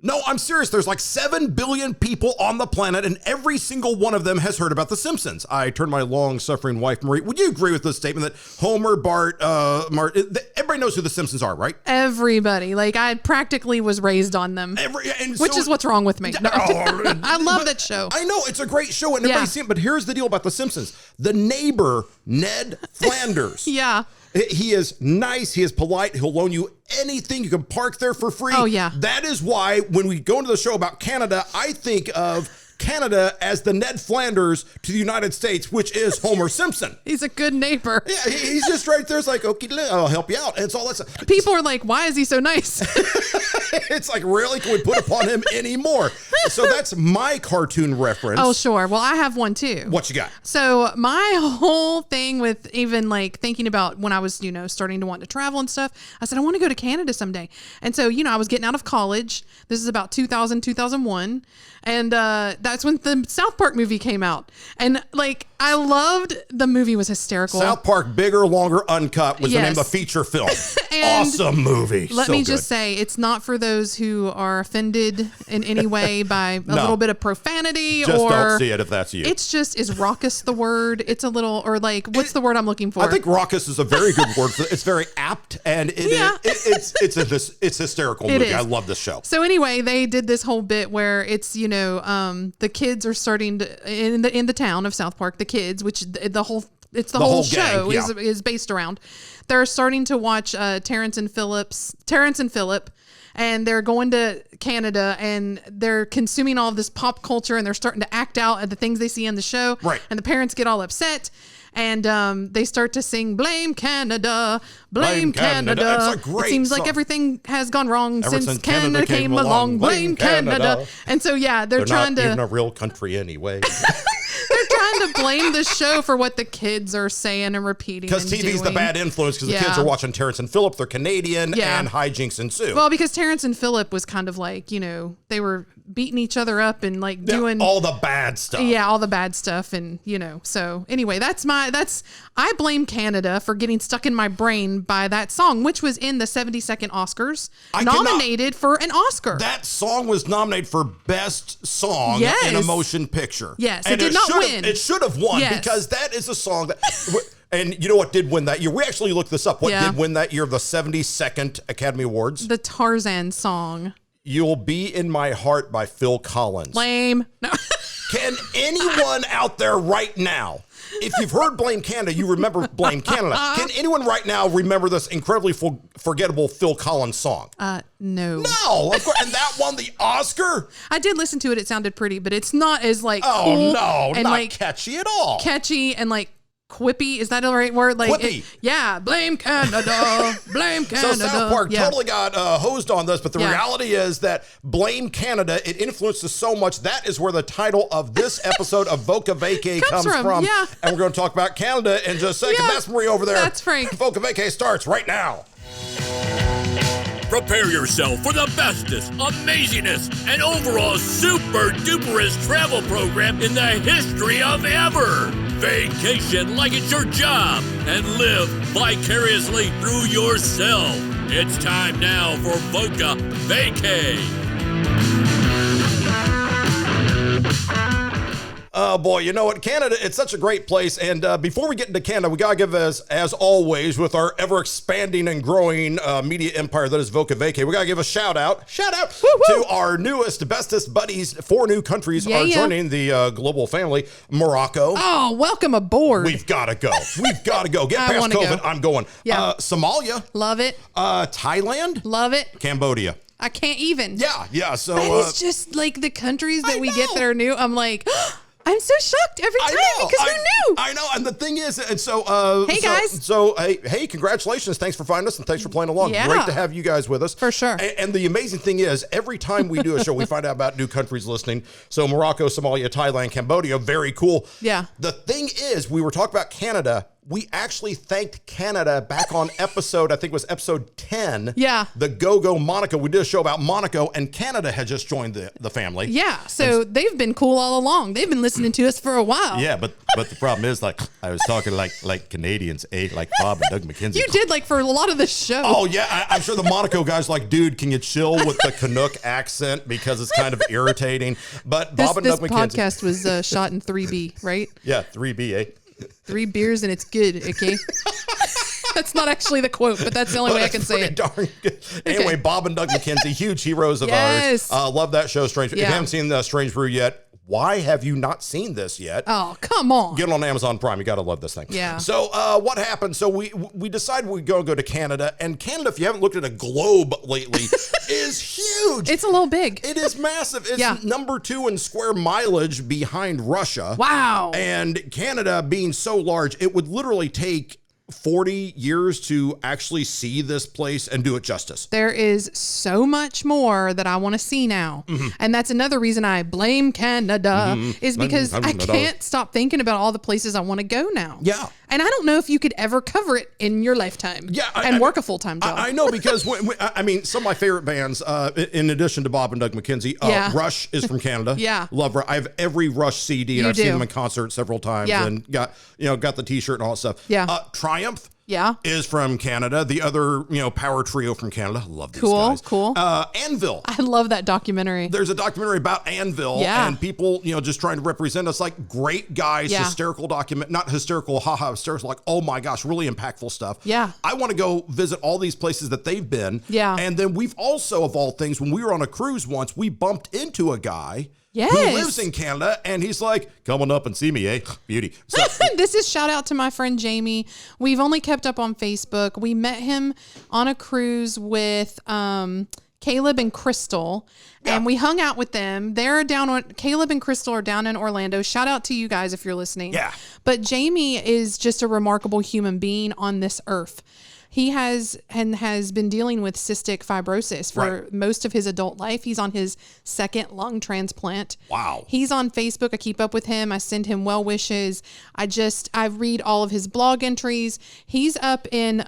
No, I'm serious. There's like 7 billion people on the planet, and every single one of them has heard about The Simpsons. I turned my long-suffering wife, Marie. Would you agree with this statement that Homer, Bart, Martin, everybody knows who The Simpsons are, right? Everybody. Like, I practically was raised on them, which is what's wrong with me. No. I love that show. I know. It's a great show, and everybody's seen it, but here's the deal about The Simpsons. The neighbor, Ned Flanders. Yeah. He is nice. He is polite. He'll loan you anything. You can park there for free. Oh, yeah. That is why when we go into the show about Canada, I think of Canada as the Ned Flanders to the United States, which is Homer Simpson. He's a good neighbor. Yeah, he's just right there. It's like, okay, I'll help you out. And it's all that stuff. People are like, why is he so nice? It's like, really? Can we put upon him anymore? So that's my cartoon reference. Oh, sure. Well, I have one too. What you got? So my whole thing with even like thinking about when I was, starting to want to travel and stuff, I said, I want to go to Canada someday. And so, I was getting out of college. This is about 2000, 2001. And that's when the South Park movie came out. And like, I loved the movie. Was hysterical. South Park, bigger, longer, uncut was the name of the feature film. Awesome movie. Let me just say, it's not for those who are offended in any way by a little bit of profanity. Just don't see it if that's you. It's just, is raucous the word? It's a little, or like, what's the word I'm looking for? I think raucous is a very good word. It's very apt, and it's hysterical movie. I love this show. So anyway, they did this whole bit where it's, the kids are starting to, in the town of South Park, the kids, which the whole show is based around. They're starting to watch Terrence and Philip, and they're going to Canada, and they're consuming all of this pop culture, and they're starting to act out at the things they see on the show. Right. And the parents get all upset. And they start to sing, "Blame Canada, blame Canada." It's a great It seems song. like everything has gone wrong since Canada came along. Blame Canada. And so, they're trying not to... even a real country anyway. They're trying to blame the show for what the kids are saying and repeating. Because TV's the bad influence, because the kids are watching Terrence and Phillip. They're Canadian, and hijinks ensue. Well, because Terrence and Phillip was kind of like, they were beating each other up and like doing all the bad stuff. Yeah, all the bad stuff. And, so anyway, I blame Canada for getting stuck in my brain by that song, which was in the 72nd Oscars, nominated for an Oscar. That song was nominated for Best Song in a Motion Picture. Yes, and it did not win. It should have won because that is a song that... And you know what did win that year? We actually looked this up. What did win that year of the 72nd Academy Awards? The Tarzan song. You'll Be in My Heart by Phil Collins. Lame. No. Can anyone out there right now, if you've heard Blame Canada, you remember Blame Canada. Can anyone right now remember this incredibly forgettable Phil Collins song? No. No, of course. And that won the Oscar? I did listen to it. It sounded pretty, but it's not as like cool and not like catchy at all. Catchy and like quippy, is that the right word? Like, quippy. Blame Canada, blame Canada. So South Park totally got hosed on this, but the reality is that Blame Canada, it influences so much. That is where the title of this episode of Voca Vacay comes from. Yeah. And we're going to talk about Canada in just a second. That's Marie over there. That's Frank. Voca Vacay starts right now. Prepare yourself for the bestest, amazingest, and overall super duperest travel program in the history of ever. Vacation like it's your job and live vicariously through yourself. It's time now for Voca Vacay. Oh boy, you know what? Canada, it's such a great place. And before we get into Canada, we got to give, as always, with our ever-expanding and growing media empire that is Voca Vacay, we got to give a shout-out to our newest, bestest buddies. 4 new countries are joining the global family. Morocco. Oh, welcome aboard. We've got to go. Get past COVID. I'm going. Yeah. Somalia. Love it. Thailand. Love it. Cambodia. I can't even. Yeah. So that is just like the countries that we get that are new. I'm like... I'm so shocked every time because who knew? I know, and the thing is, and so hey guys, so hey, congratulations! Thanks for finding us, and thanks for playing along. Yeah. Great to have you guys with us for sure. And the amazing thing is, every time we do a show, we find out about new countries listening. So Morocco, Somalia, Thailand, Cambodia, very cool. Yeah. The thing is, we were talking about Canada. we actually thanked Canada back on episode, I think it was episode 10. Yeah. The Go-Go Monaco. We did a show about Monaco, and Canada had just joined the family. Yeah. So they've been cool all along. They've been listening to us for a while. Yeah, but the problem is, like, I was talking like Canadians, like Bob and Doug McKenzie. You did, like, for a lot of the show. Oh, yeah. I'm sure the Monaco guys like, dude, can you chill with the Canuck accent because it's kind of irritating. But Bob and Doug McKenzie. This podcast was shot in 3B, right? Yeah, 3B, eh? 3 beers and it's good, okay? That's not actually the quote, but that's the only way I can say it. Darn good. Anyway, Bob and Doug McKenzie, huge heroes of ours. Love that show, Strange. Yeah. If you haven't seen the Strange Brew yet, why have you not seen this yet? Oh, come on. Get it on Amazon Prime. You got to love this thing. Yeah. So what happened? So we decided we'd go to Canada. And Canada, if you haven't looked at a globe lately, is huge. It's a little big. It is massive. It's number 2 in square mileage behind Russia. Wow. And Canada being so large, it would literally take 40 years to actually see this place and do it justice. There is so much more that I want to see now. Mm-hmm. And that's another reason I blame Canada is because I can't stop thinking about all the places I want to go now. Yeah. And I don't know if you could ever cover it in your lifetime and work a full-time job. I know because, some of my favorite bands, in addition to Bob and Doug McKenzie, Rush is from Canada. Yeah. Love Rush. I have every Rush CD, and I've seen them in concert several times and got the t-shirt and all that stuff. Yeah. Triumph is from Canada. The other, power trio from Canada. Love these guys. Cool. Anvil. I love that documentary. There's a documentary about Anvil and people, just trying to represent us like great guys, hysterical not hysterical, hysterical, like, oh my gosh, really impactful stuff. Yeah. I want to go visit all these places that they've been. Yeah. And then we've also, of all things, when we were on a cruise once, we bumped into a guy Yes. who lives in Canada, and he's like, come on up and see me, eh? Beauty. So, this is shout out to my friend Jamie. We've only kept up on Facebook. We met him on a cruise with Caleb and Crystal, and we hung out with them. Caleb and Crystal are down in Orlando. Shout out to you guys if you're listening. Yeah. But Jamie is just a remarkable human being on this earth. He has been dealing with cystic fibrosis for most of his adult life. He's on his 2nd lung transplant. Wow. He's on Facebook. I keep up with him. I send him well wishes. I read all of his blog entries. He's up in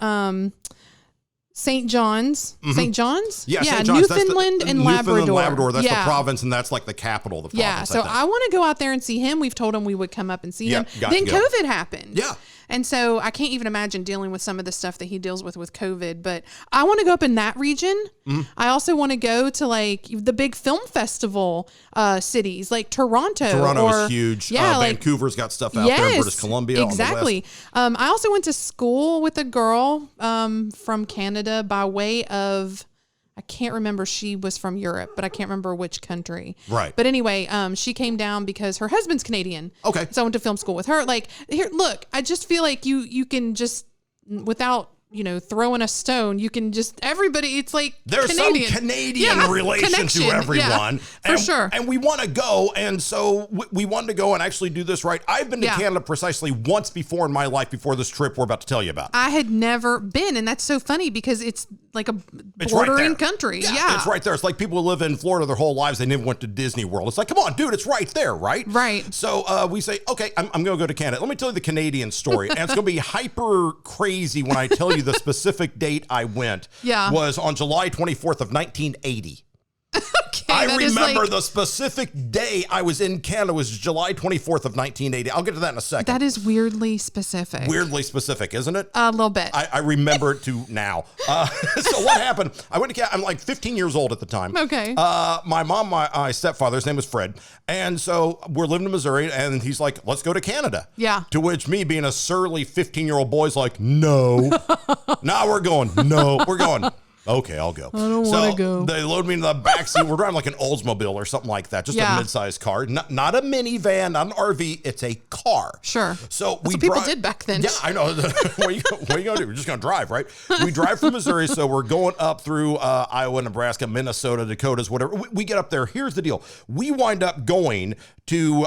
St. John's. St. John's? Yeah, St. John's. Newfoundland and Labrador. That's the province, and that's like the capital of the province. Yeah, so I want to go out there and see him. We've told him we would come up and see him. Then COVID happened. Yeah. And so I can't even imagine dealing with some of the stuff that he deals with COVID, but I want to go up in that region. I also want to go to like the big film festival cities like Toronto. Toronto is huge. Yeah, Vancouver's got stuff out there in British Columbia. Exactly. On the west. I also went to school with a girl from Canada by way of, I can't remember, she was from Europe, but I can't remember which country. Right. But anyway, she came down because her husband's Canadian. Okay. So I went to film school with her. Like, here, look, I just feel like you can just, without, throwing a stone, you can just, everybody, it's like there's Canadian. some Canadian relation to everyone. For sure. And we want to go. And so we wanted to go and actually do this right. I've been to Canada precisely once before in my life before this trip we're about to tell you about. I had never been. And that's so funny because it's like a bordering country. Yeah. It's right there. It's like people who live in Florida their whole lives. They never went to Disney World. It's like, come on, dude, it's right there, right? Right. So we say, okay, I'm going to go to Canada. Let me tell you the Canadian story. And it's going to be hyper crazy when I tell you the specific date I went. Was on July 24th of 1980. Okay, I remember the specific day I was in Canada was July 24th of 1980. I'll get to that in a second. That is weirdly specific. Weirdly specific, isn't it? A little bit. I remember it to now. So what happened? I went to Canada. I'm like 15 years old at the time. Okay. My mom, my stepfather, his name was Fred. And so we're living in Missouri, and he's like, let's go to Canada. Yeah. To which me, being a surly 15-year-old boy, is like, no. Now we're going. No, we're going. Okay, I'll go. I don't want to go. They load me into the backseat. We're driving like an Oldsmobile or something like that, just a mid-sized car, not a minivan, not an RV. It's a car. Sure. So that's what people did back then. Yeah, I know. What are you going to do? We're just going to drive, right? We drive from Missouri, so we're going up through Iowa, Nebraska, Minnesota, Dakotas, whatever. We get up there. Here's the deal. We wind up going to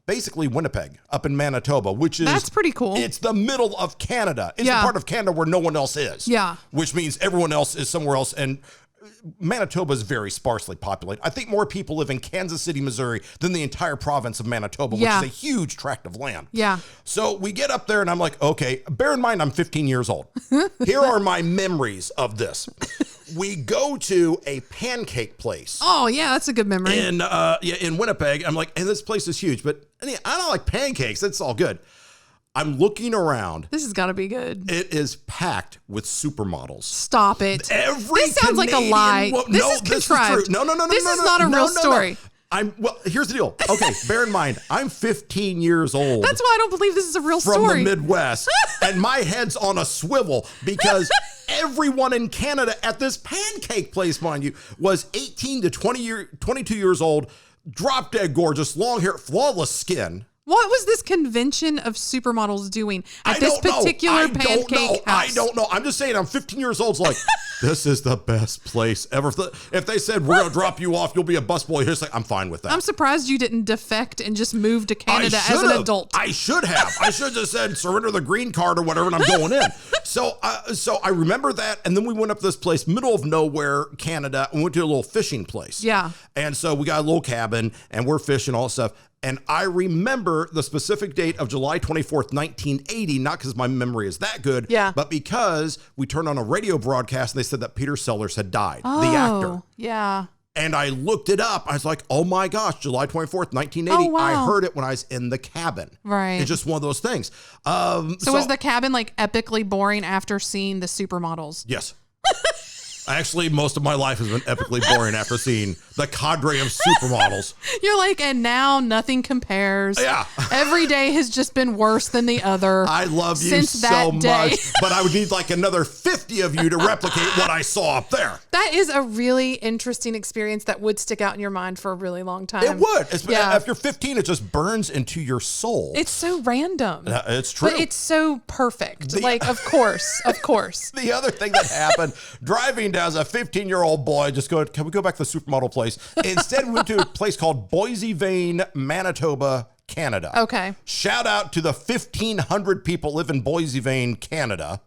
basically Winnipeg, up in Manitoba, which is... That's pretty cool. It's the middle of Canada. It's the part of Canada where no one else is. Yeah. Which means everyone else is somewhere else. And Manitoba is very sparsely populated. I think more people live in Kansas City, Missouri than the entire province of Manitoba, which is a huge tract of land. Yeah. So we get up there and I'm like, okay, bear in mind, I'm 15 years old. Here are my memories of this. We go to a pancake place. Oh, yeah, that's a good memory. In Winnipeg. I'm like, and this place is huge, but I don't like pancakes. It's all good. I'm looking around. This has got to be good. It is packed with supermodels. Stop it. This sounds like a lie. This is contrived. No. This is not a real story. Well, here's the deal. Okay, bear in mind, I'm 15 years old. That's why I don't believe this is a real story. From the Midwest. And my head's on a swivel because everyone in Canada at this pancake place, mind you, was 18 to 22 years old, drop dead gorgeous, long hair, flawless skin. What was this convention of supermodels doing at this particular pancake house? I don't know. I'm just saying, I'm 15 years old. It's like, this is the best place ever. If they said, we're going to drop you off, you'll be a busboy here, I'm fine with that. I'm surprised you didn't defect and just move to Canada as an adult. I should have. I should have just said, surrender the green card or whatever, and I'm going in. So I remember that. And then we went up to this place, middle of nowhere, Canada, and went to a little fishing place. Yeah. And so we got a little cabin, and we're fishing, all this stuff. And I remember the specific date of July 24th, 1980, not because my memory is that good, but because we turned on a radio broadcast and they said that Peter Sellers had died, the actor. Yeah. And I looked it up. I was like, oh my gosh, July 24th, 1980. Oh, wow. I heard it when I was in the cabin. Right. It's just one of those things. So was the cabin like epically boring after seeing the supermodels? Yes. Actually, most of my life has been epically boring after seeing the cadre of supermodels. You're like, and now nothing compares. Yeah. Every day has just been worse than the other. I love you so much, but I would need like another 50 of you to replicate what I saw up there. That is a really interesting experience that would stick out in your mind for a really long time. It would. After 15, it just burns into your soul. It's so random. It's true. But it's so perfect. Of course. The other thing that happened, driving down as a 15-year-old boy, can we go back to the supermodel place? Instead, we went to a place called Boise Vane, Manitoba, Canada. Okay. Shout out to the 1,500 people live in Boise Vane, Canada.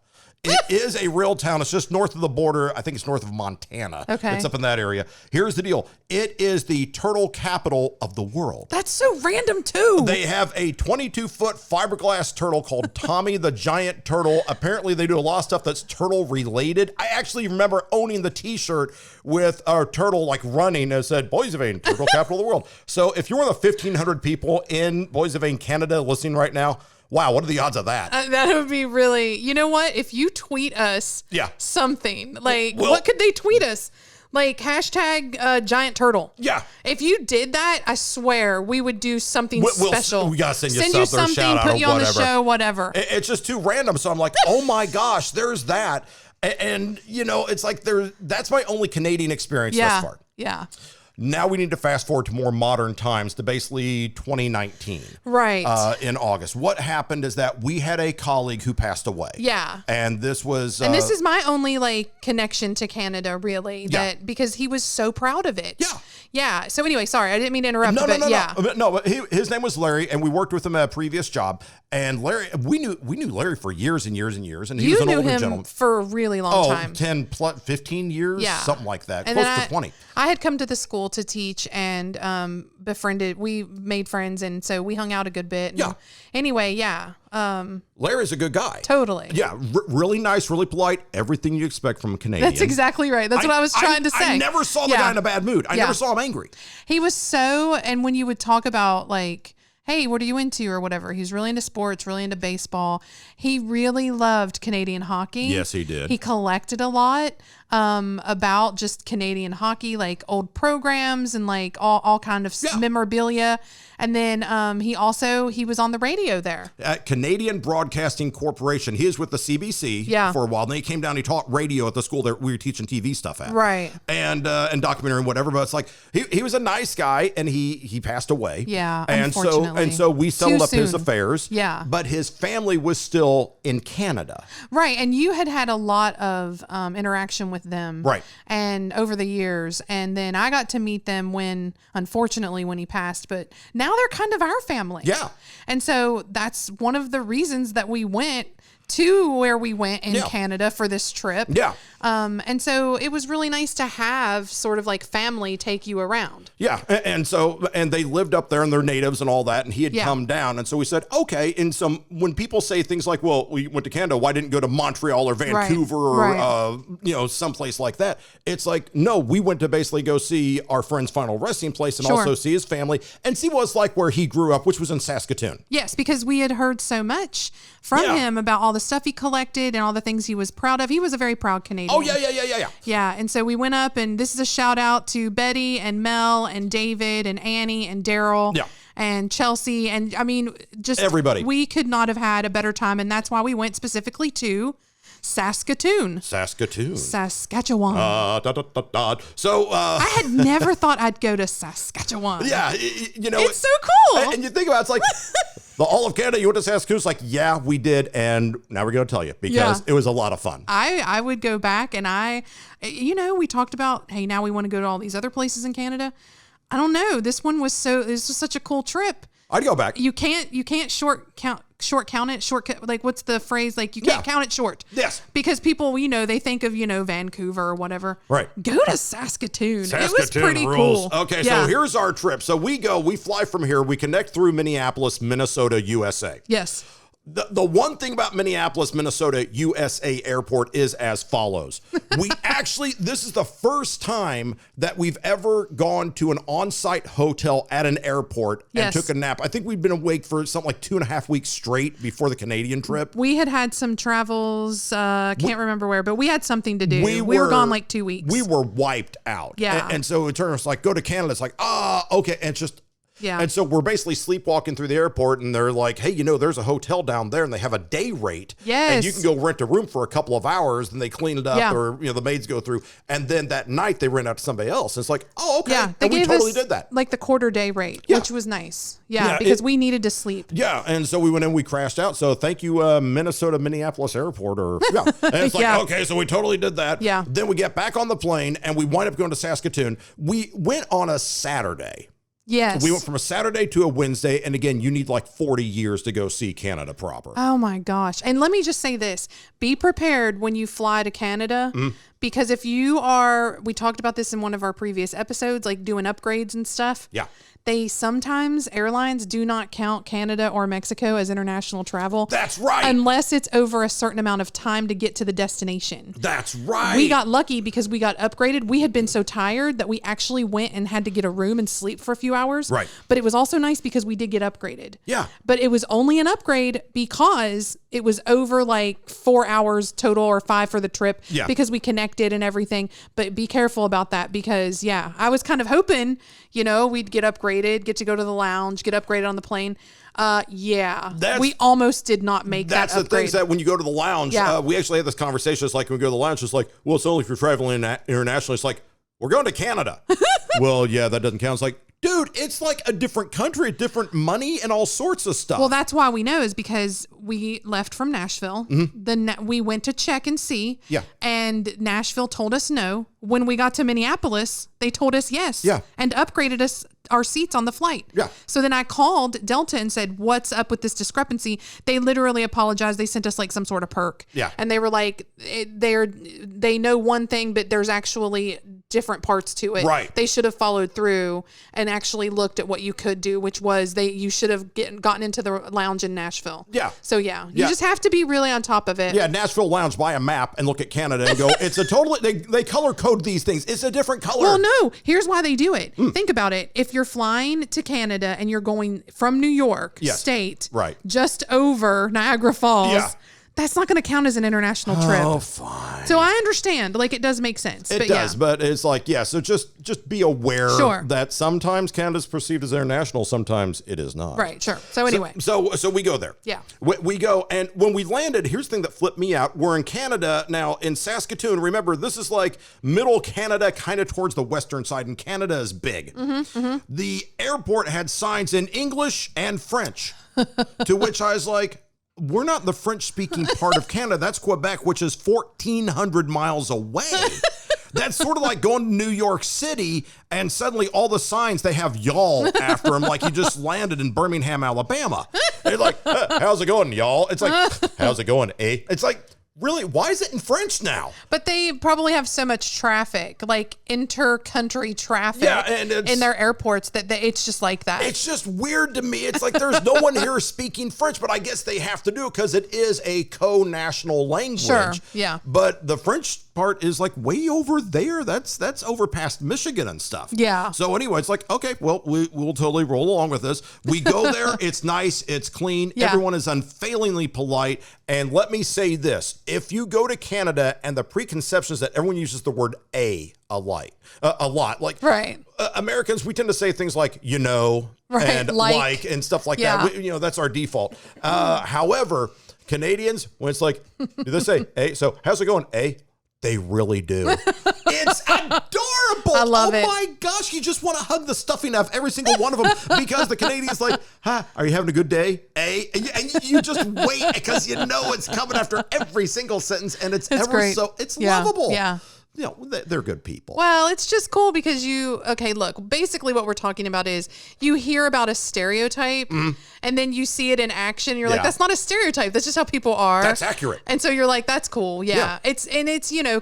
It is a real town. It's just north of the border. I think it's north of Montana. Okay. It's up in that area. Here's the deal. It is the turtle capital of the world. That's so random, too. They have a 22-foot fiberglass turtle called Tommy the Giant Turtle. Apparently, they do a lot of stuff that's turtle-related. I actually remember owning the T-shirt with our turtle, like, running, and it said, Boise Vane, turtle capital of the world. So if you're one of the 1,500 people in Boise Vane, Canada, listening right now, wow, what are the odds of that? That would be really, you know what? If you tweet us something, like, what could they tweet us? Like, hashtag giant turtle. Yeah. If you did that, I swear we would do something special. We got to send you something, shout out, put you on the show, whatever. It's just too random. So I'm like, oh my gosh, there's that. And you know, it's like that's my only Canadian experience thus far. Yeah. Now we need to fast forward to more modern times, to basically 2019. Right. In August. What happened is that we had a colleague who passed away. Yeah. And this was... and this is my only, like, connection to Canada, really, because he was so proud of it. Yeah. Yeah. So anyway, sorry, I didn't mean to interrupt. No, but his name was Larry, and we worked with him at a previous job. And Larry, we knew Larry for years and years and years, and he was an older gentleman. You knew him for a really long time. 10 plus 15 years, something like that, and close to 20. I had come to the school to teach and we made friends, and so we hung out a good bit. And anyway, Larry's a good guy. Totally. Yeah, really nice, really polite, everything you expect from a Canadian. That's exactly right. That's what I was trying to say. I never saw the guy in a bad mood. I never saw him angry. He was so, and when you would talk about, like, hey, what are you into or whatever, he's really into sports, really into baseball. He really loved Canadian hockey. Yes, he did. He collected a lot about just Canadian hockey, like old programs and like all kind of memorabilia. And then he was on the radio there. At Canadian Broadcasting Corporation. He is with the CBC for a while. Then he came down, he taught radio at the school that we were teaching TV stuff at. Right. And documentary and whatever. But it's like, he was a nice guy, and he passed away. Yeah, and unfortunately. So we settled up his affairs. Yeah. But his family was still in Canada. Right. And you had a lot of interaction with them. Right. And over the years. And then I got to meet them unfortunately, when he passed. But now they're kind of our family. Yeah. And so that's one of the reasons that we went to where we went in Canada for this trip. Yeah. And so it was really nice to have sort of like family take you around. Yeah. And they lived up there and they're natives and all that. And he had come down. And so we said, okay. And when people say things like, well, we went to Canada, why didn't go to Montreal or Vancouver or, someplace like that? It's like, no, we went to basically go see our friend's final resting place and also see his family and see what it's like where he grew up, which was in Saskatoon. Yes, because we had heard so much from him about all the stuff he collected and all the things he was proud of. He was a very proud Canadian. Oh, yeah. Yeah, and so we went up, and this is a shout out to Betty and Mel and David and Annie and Daryl and Chelsea. And I mean, just everybody. We could not have had a better time, and that's why we went specifically to Saskatoon. Saskatoon. Saskatchewan. So I had never thought I'd go to Saskatchewan. Yeah, it's so cool. And you think about it, it's like the all of Canada. You went to Saskatoon. It's like, yeah, we did, and now we're going to tell you because it was a lot of fun. I would go back, and we talked about, hey, now we want to go to all these other places in Canada. I don't know. This was such a cool trip. I'd go back. You can't short count it. Like, what's the phrase? Like, you can't count it short. Yes. Because people, they think of, Vancouver or whatever. Right. Go to Saskatoon. It was pretty rules. Cool. Okay, so here's our trip. So we fly from here. We connect through Minneapolis, Minnesota, USA. Yes. The one thing about Minneapolis, Minnesota, USA airport is as follows. This is the first time that we've ever gone to an on-site hotel at an airport and took a nap. I think we've been awake for something like 2.5 weeks straight before the Canadian trip. We had some travels, can't remember where, but we had something to do. We were gone like 2 weeks. We were wiped out. Yeah. And so it turns like, go to Canada. It's like, okay. And it's just, yeah. And so we're basically sleepwalking through the airport, and they're like, hey, there's a hotel down there, and they have a day rate. Yes. And you can go rent a room for a couple of hours, and they clean it up, or, the maids go through. And then that night, they rent out to somebody else. It's like, oh, okay. Yeah, and we totally did that. Like the quarter day rate, which was nice. Yeah, because we needed to sleep. Yeah, and so we went in, we crashed out. So thank you, Minnesota-Minneapolis Airport. And it's like, okay, so we totally did that. Yeah. Then we get back on the plane, and we wind up going to Saskatoon. We went on a Saturday. Yes. We went from a Saturday to a Wednesday. And again, you need like 40 years to go see Canada proper. Oh my gosh. And let me just say this, be prepared when you fly to Canada, because if you we talked about this in one of our previous episodes, like doing upgrades and stuff. Yeah. Airlines do not count Canada or Mexico as international travel. That's right. Unless it's over a certain amount of time to get to the destination. That's right. We got lucky because we got upgraded. We had been so tired that we actually went and had to get a room and sleep for a few hours. Right. But it was also nice because we did get upgraded. Yeah. But it was only an upgrade because it was over like 4 hours total or 5 for the trip. Yeah. Because we connected and everything. But be careful about that because, I was kind of hoping, we'd get upgraded, get to go to the lounge, get upgraded on the plane. We almost did not make that upgrade. That's the thing, is that when you go to the lounge, we actually had this conversation. It's like when we go to the lounge, it's like, well, it's only if you're traveling internationally. It's like, we're going to Canada. Well, yeah, that doesn't count. It's like, dude, it's like a different country, different money, and all sorts of stuff. Well, that's why we know, is because we left from Nashville. Then we went to check and see. Yeah. And Nashville told us no. When we got to Minneapolis, they told us yes. Yeah. And upgraded us our seats on the flight. Yeah. So then I called Delta and said, what's up with this discrepancy? They literally apologized. They sent us like some sort of perk. Yeah. And they were like, they know one thing, but there's actually different parts to it. Right. They should have followed through and actually looked at what you could do, which was you should have gotten into the lounge in Nashville. Yeah. So you just have to be really on top of it. Yeah. Nashville Lounge, buy a map and look at Canada and go, it's a totally, they color code these things. It's a different color. Well, no, here's why they do it. Think about it. If you're flying to Canada and you're going from New York state, right, just over Niagara Falls, that's not going to count as an international trip. Oh, fine. So I understand. Like, it does make sense. It does, but it's like, so just be aware that sometimes Canada's perceived as international, sometimes it is not. Right, sure. So anyway. So we go there. Yeah. We go, and when we landed, here's the thing that flipped me out. We're in Canada now, in Saskatoon. Remember, this is like middle Canada, kind of towards the western side, and Canada is big. The airport had signs in English and French, to which I was like, we're not the French-speaking part of Canada. That's Quebec, which is 1,400 miles away. That's sort of like going to New York City and suddenly all the signs, they have y'all after them, like you just landed in Birmingham, Alabama. They're like, how's it going, y'all? It's like, how's it going, eh? It's like, really? Why is it in French now? But they probably have so much traffic, like inter-country traffic in their airports that it's just like that. It's just weird to me. It's like there's no one here speaking French, but I guess they have to do it because it is a co-national language. Sure, yeah. But the French part is like way over there. That's over past Michigan and stuff. Yeah. So anyway, it's like, okay, well, we'll totally roll along with this. We go there. It's nice. It's clean. Yeah. Everyone is unfailingly polite. And let me say this. If you go to Canada and the preconceptions that everyone uses the word a lot, like right. Americans, we tend to say things like, right. and like and stuff like that. That's our default. However, Canadians, when it's like, do they say, hey, so how's it going? A? They really do. It's adorable. I love it. Oh my gosh. You just want to hug the stuffing out of every single one of them because the Canadian's like, hi, are you having a good day? A? And you just wait because you know it's coming after every single sentence and it's ever great. so, it's lovable. Yeah. They're good people. Well, it's just cool because look, basically what we're talking about is you hear about a stereotype and then you see it in action. You're like, that's not a stereotype. That's just how people are. That's accurate. And so you're like, that's cool. Yeah. It's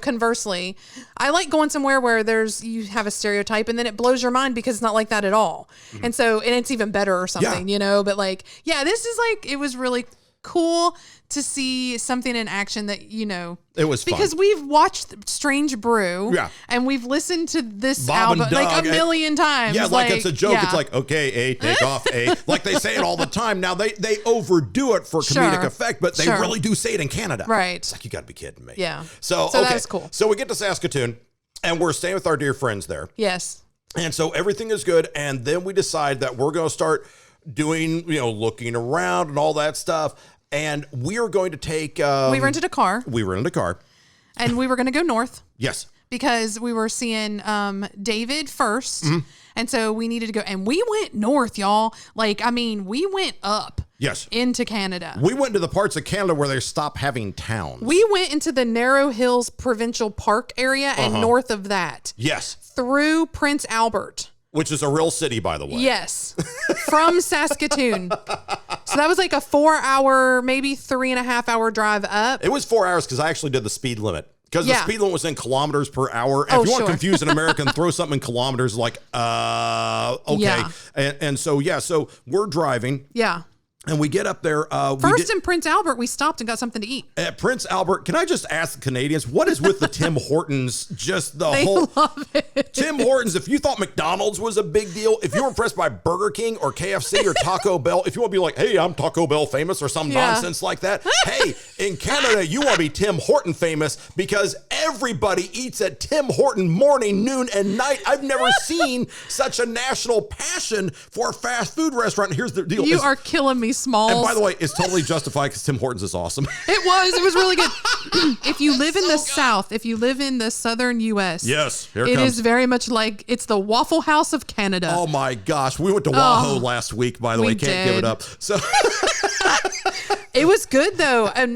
conversely, I like going somewhere where you have a stereotype and then it blows your mind because it's not like that at all. And so, and it's even better or something, but like, this is like, it was really cool to see something in action that, it was fun. Because we've watched Strange Brew and we've listened to this Bob album like a million times. Yeah, like it's a joke. It's like, okay, A, take off, A. Like they say it all the time. Now they overdo it for comedic effect, but they really do say it in Canada. Right. It's like, you got to be kidding me. Yeah. So that's cool. So we get to Saskatoon and we're staying with our dear friends there. Yes. And so everything is good. And then we decide that we're going to start doing, looking around and all that stuff. And we are going to take... we rented a car. And we were going to go north. Yes. Because we were seeing David first. Mm-hmm. And so we needed to go. And we went north, y'all. We went up. Yes. Into Canada. We went to the parts of Canada where they stop having towns. We went into the Narrow Hills Provincial Park area and north of that. Yes. Through Prince Albert. Which is a real city, by the way. Yes. From Saskatoon. So that was like a 4-hour, maybe 3.5-hour drive up. It was 4 hours because I actually did the speed limit. Because the speed limit was in kilometers per hour. And if you want to confuse an American, throw something in kilometers like, okay. Yeah. And so, so we're driving. Yeah. And we get up there. First in Prince Albert, we stopped and got something to eat. At Prince Albert, can I just ask the Canadians, what is with the Tim Hortons? Just the they whole love it. Tim Hortons. If you thought McDonald's was a big deal, if you were impressed by Burger King or KFC or Taco Bell, if you want to be like, hey, I'm Taco Bell famous or some nonsense like that. Hey, in Canada, you want to be Tim Horton famous because everybody eats at Tim Horton morning, noon, and night. I've never seen such a national passion for a fast food restaurant. Here's the deal. You are killing me, Smalls. And by the way, it's totally justified because Tim Hortons is awesome. It was really good. If you live in the South, if you live in the southern U.S., yes, it is very much like it's the Waffle House of Canada. Oh my gosh, we went to Wahoo last week. By the way, can't give it up. So it was good though, and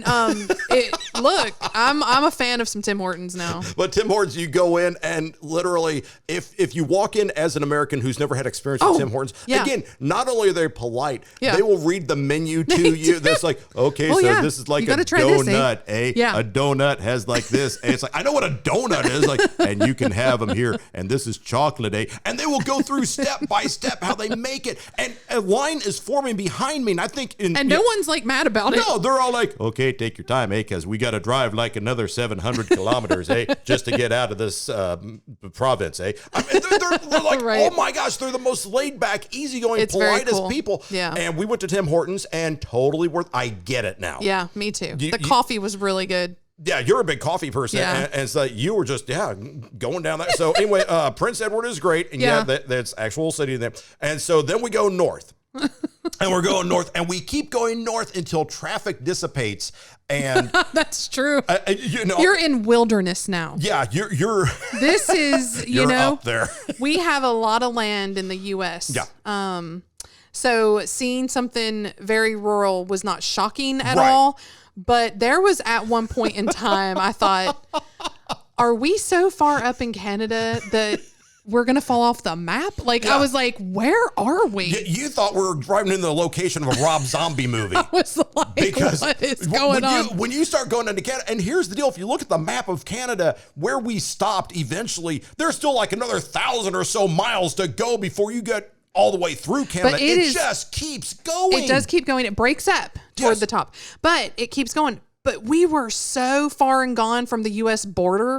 look, I'm a fan of some Tim Hortons now. But Tim Hortons, you go in and literally, if you walk in as an American who's never had experience with Tim Hortons, again, not only are they polite, they will read the menu to you. That's like, okay, this is like a donut, A donut has like this. And it's like, I know what a donut is, like, and you can have them here, and this is chocolate, and they will go through step by step how they make it, and a line is forming behind me, and I think, no one's like mad about it. No, they're all like, okay, take your time, because we got to drive like another 700 kilometers, just to get out of this province, I mean, they're like, oh my gosh, they're the most laid back, easygoing, politest people. Yeah. And we went to Tim Hortons and totally worth. I get it now. Yeah, me too. The coffee was really good. Yeah, you're a big coffee person, and so you were just going down that. So anyway, Prince Edward is great, and that's actual city there. And so then we go north. And we're going north, and we keep going north until traffic dissipates. And that's true. You know, you're in wilderness now. Yeah, you're. This is you're up there. We have a lot of land in the U.S. Yeah. So seeing something very rural was not shocking at all. But there was at one point in time I thought, are we so far up in Canada that we're going to fall off the map? Like, I was like, where are we? You thought we were driving into the location of a Rob Zombie movie. I was like, because what is going on? When you start going into Canada, and here's the deal, if you look at the map of Canada, where we stopped eventually, there's still like another 1,000 or so miles to go before you get all the way through Canada. But it just keeps going. It does keep going. It breaks up toward the top, but it keeps going. But we were so far and gone from the U.S. border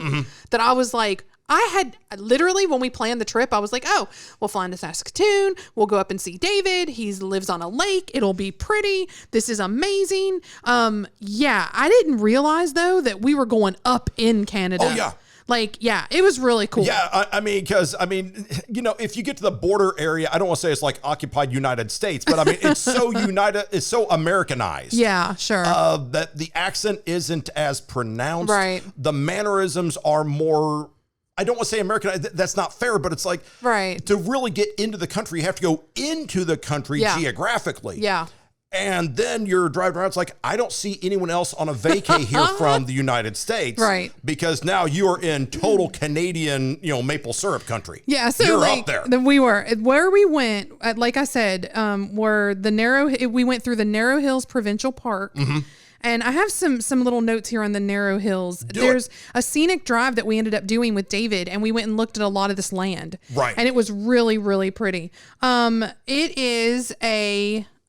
that I was like, I had literally, when we planned the trip, I was like, oh, we'll fly into Saskatoon. We'll go up and see David. He lives on a lake. It'll be pretty. This is amazing. Yeah, I didn't realize, though, that we were going up in Canada. Oh, yeah. Like, yeah, it was really cool. Yeah, I mean, if you get to the border area, I don't want to say it's like occupied United States, but I mean, it's so it's so Americanized. Yeah, sure. That the accent isn't as pronounced. Right. The mannerisms are more, I don't want to say American. That's not fair, but it's like, to really get into the country, you have to go into the country geographically. Yeah. And then you're driving around. It's like, I don't see anyone else on a vacay here from the United States. Right. Because now you are in total Canadian, maple syrup country. Yeah. So you're up there. We were where we went, like I said, we went through the Narrow Hills Provincial Park. Mm-hmm. And I have some little notes here on the Narrow Hills. There's a scenic drive that we ended up doing with David, and we went and looked at a lot of this land. Right. And it was really, really pretty.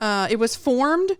It was formed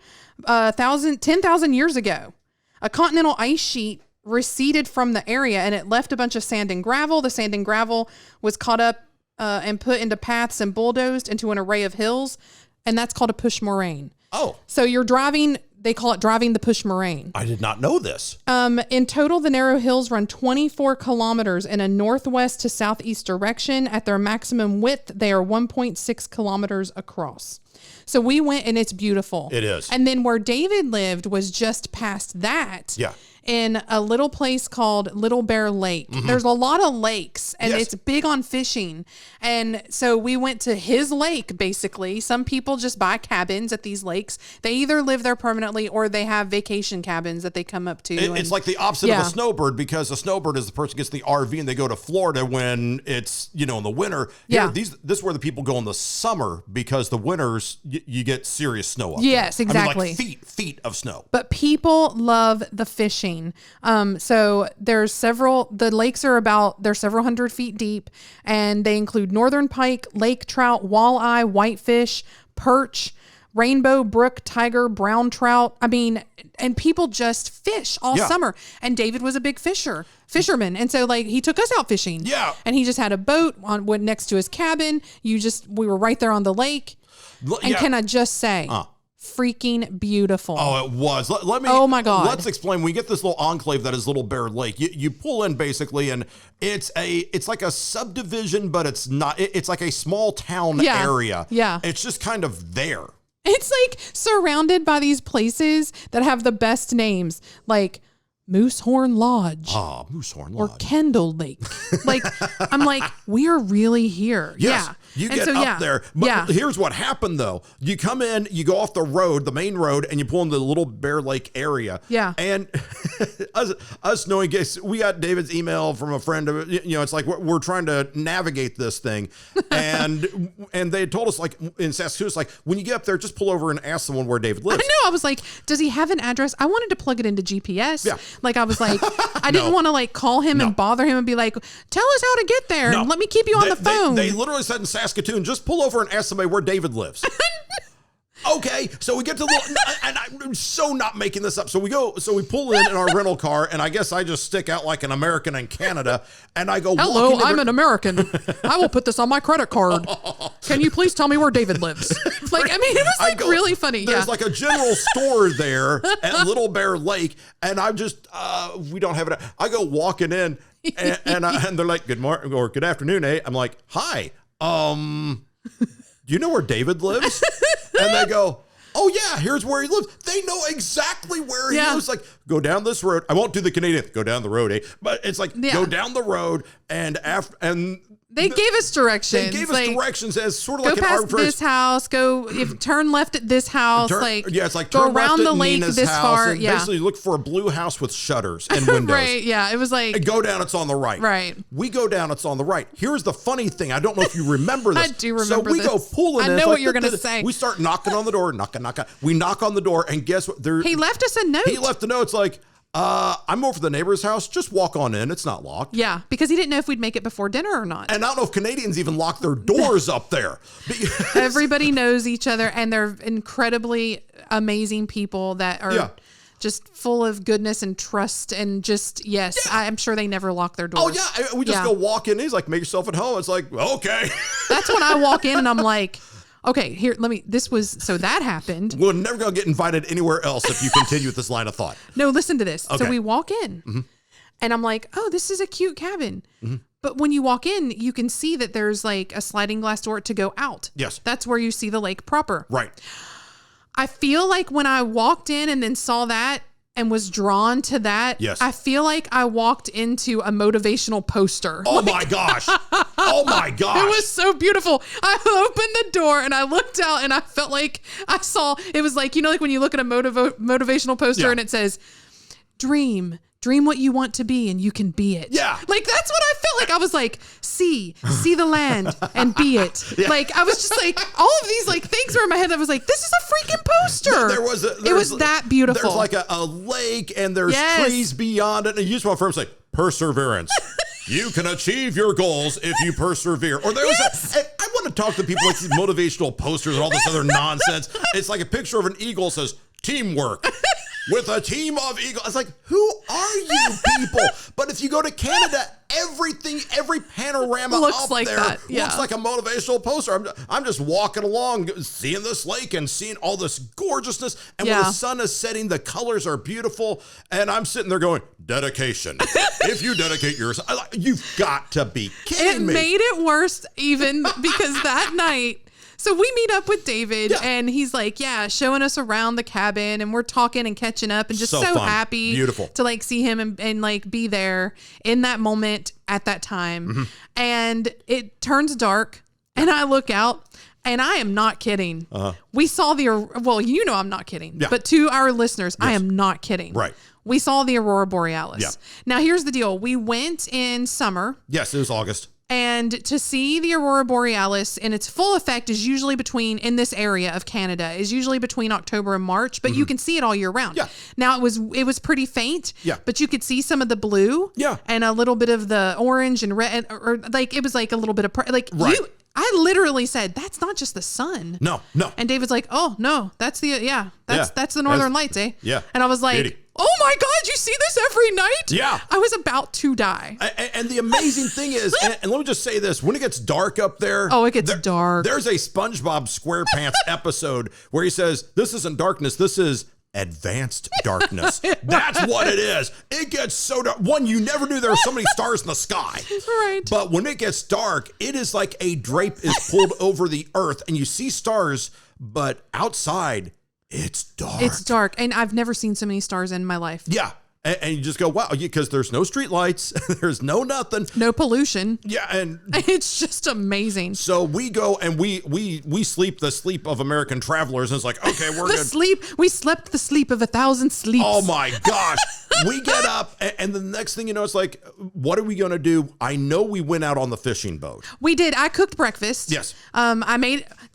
10,000 years ago. A continental ice sheet receded from the area, and it left a bunch of sand and gravel. The sand and gravel was caught up and put into paths and bulldozed into an array of hills, and that's called a push moraine. Oh. So you're driving... They call it driving the push moraine. I did not know this. In total, the Narrow Hills run 24 kilometers in a northwest to southeast direction. At their maximum width, they are 1.6 kilometers across. So we went, and it's beautiful. It is. And then where David lived was just past that. Yeah. In a little place called Little Bear Lake. Mm-hmm. There's a lot of lakes, and it's big on fishing. And so we went to his lake, basically. Some people just buy cabins at these lakes. They either live there permanently or they have vacation cabins that they come up to. It's like the opposite of a snowbird, because a snowbird is the person who gets the RV and they go to Florida when it's, in the winter. Yeah. This is where the people go in the summer, because the winters, you get serious snow up there. Yes, exactly. I mean, like feet of snow. But people love the fishing. So there's the lakes they're several hundred feet deep, and they include northern pike, lake trout, walleye, whitefish, perch, rainbow, brook, tiger, brown trout. I mean, and people just fish all summer. And David was a big fisherman. And so he took us out fishing. Yeah. And he just had a boat went next to his cabin. We were right there on the lake. And can I just say, freaking beautiful. Oh, it was. Oh my God. Let's explain. We get this little enclave that is Little Bear Lake. You pull in basically, and it's like a subdivision, but it's not. It's like a small town area. Yeah. It's just kind of there. It's like surrounded by these places that have the best names, like Moosehorn Lodge. Oh, Moosehorn Lodge. Or Kendall Lake. I'm like, we are really here. Yes, yeah. You get up there. But here's what happened, though. You come in, you go off the road, the main road, and you pull into the Little Bear Lake area. Yeah. And us knowing, we got David's email from a friend. It's like we're trying to navigate this thing. And they told us, in Saskatoon, it's like, when you get up there, just pull over and ask someone where David lives. I know. I was like, does he have an address? I wanted to plug it into GPS. Yeah. I was like, I didn't want to call him and bother him and be like, tell us how to get there. No. Let me keep you on the phone. They literally said in Saskatoon, just pull over and ask somebody where David lives. Okay, so we get to and I'm so not making this up. So we pull in our rental car, and I guess I just stick out like an American in Canada, and I go, hello, I'm an American. I will put this on my credit card. Can you please tell me where David lives? It was really funny. There's a general store there at Little Bear Lake, and I'm just, we don't have it. I go walking in, and they're like, good morning or good afternoon, eh? I'm like, hi, do you know where David lives? And they go, oh yeah, here's where he lives. They know exactly where he lives. Like, go down this road. I won't do the Canadian, go down the road, eh? But it's like, go down the road, and They gave us directions. They gave us directions as sort of like an go arbitrary. past this house. Turn left at this house. It's like go turn around left the at lake Nina's this house far. And basically look for a blue house with shutters and windows. Right. Yeah. It was like and go down. It's on the right. Right. We go down. It's on the right. Here's the funny thing. I don't know if you remember this. I do remember. So we go pulling. I know what you're gonna say. We start knocking on the door. Knock. We knock on the door, and guess what? He left us a note. He left a note. It's like. I'm over to the neighbor's house. Just walk on in. It's not locked. Yeah, because he didn't know if we'd make it before dinner or not. And I don't know if Canadians even lock their doors up there. Everybody knows each other, and they're incredibly amazing people that are just full of goodness and trust and just, I'm sure they never lock their doors. Oh, yeah. We just go walk in. He's like, make yourself at home. It's like, okay. That's when I walk in and I'm like, okay, here, that happened. We're never going to get invited anywhere else if you continue with this line of thought. No, listen to this. Okay. So we walk in and I'm like, oh, this is a cute cabin. Mm-hmm. But when you walk in, you can see that there's like a sliding glass door to go out. Yes. That's where you see the lake proper. Right. I feel like when I walked in and then saw that and was drawn to that, I feel like I walked into a motivational poster. Oh my gosh. Oh my gosh. It was so beautiful. I opened the door and I looked out and I felt like I saw, it was like, like when you look at a motivational poster and it says, dream what you want to be and you can be it. Yeah. Like that's what I felt like. I was like, see the land and be it. Yeah. Like I was just like, all of these like things were in my head that was like, this is a freaking poster. It was that beautiful. There's like a lake and there's trees beyond it. And you just want to say perseverance. You can achieve your goals if you persevere. Or there was I want to talk to people like these motivational posters and all this other nonsense. It's like a picture of an eagle says teamwork. With a team of eagles. It's like, who are you people? But if you go to Canada, every panorama looks up like there looks like a motivational poster. I'm just walking along, seeing this lake and seeing all this gorgeousness. And when the sun is setting, the colors are beautiful. And I'm sitting there going, dedication. If you dedicate yourself, you've got to be kidding me. It made it worse even because that night, so we meet up with David and he's like, showing us around the cabin and we're talking and catching up and just so happy to like see him and like be there in that moment at that time. Mm-hmm. And it turns dark and I look out and I am not kidding. Uh-huh. We saw I'm not kidding, but to our listeners, I am not kidding. Right. We saw the Aurora Borealis. Yeah. Now here's the deal. We went in summer. Yes, it was August. And to see the Aurora Borealis in its full effect is usually in this area of Canada, is usually between October and March, but you can see it all year round. Yeah. Now it was pretty faint, but you could see some of the blue and a little bit of the orange and red, or like it was like a little bit of I literally said, that's not just the sun. No. And David's like, oh no, that's that's the Northern Lights, eh? Yeah. And I was like, Beauty. Oh my God, you see this every night? Yeah. I was about to die. And the amazing thing is, and let me just say this, when it gets dark up there. Oh, it gets dark. There's a SpongeBob SquarePants episode where he says, this isn't darkness, this is advanced darkness. That's what it is. It gets so dark. One, you never knew there were so many stars in the sky. Right. But when it gets dark, it is like a drape is pulled over the earth and you see stars, but outside, it's dark. It's dark. And I've never seen so many stars in my life. Yeah. And you just go, wow, because there's no street lights. There's no nothing. No pollution. Yeah. And it's just amazing. So we go and we sleep the sleep of American travelers. And it's like, okay, we're good. We slept the sleep of 1,000 sleeps. Oh my gosh. We get up and the next thing you know, it's like, what are we going to do? I know we went out on the fishing boat. We did. I cooked breakfast. Yes.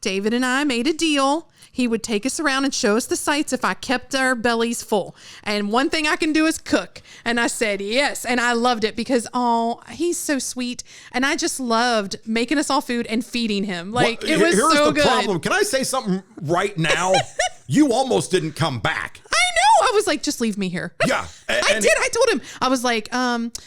David and I made a deal. He would take us around and show us the sights if I kept our bellies full. And one thing I can do is cook. And I said, yes. And I loved it because, he's so sweet. And I just loved making us all food and feeding him. Like, it was so good. Here's the problem. Can I say something right now? You almost didn't come back. I know. I was like, just leave me here. Yeah. I did. I told him, I was like,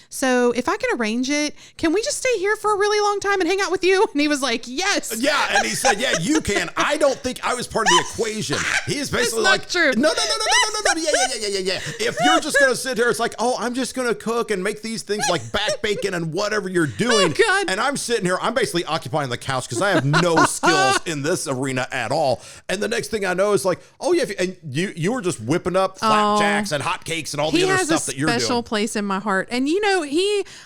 so if I can arrange it, can we just stay here for a really long time and hang out with you? And he was like, yes. Yeah. And he said, yeah, you can. I don't think I was part of the equation. He's basically like, true. No. Yeah. If you're just going to sit here, it's like, I'm just going to cook and make these things like back bacon and whatever you're doing. Oh, God. And I'm sitting here, I'm basically occupying the couch because I have no skills in this arena at all. And the next thing I know is like, oh yeah. And you were just whipping up flapjacks and hotcakes and all the other stuff that you're doing. He has a special place in my heart. And,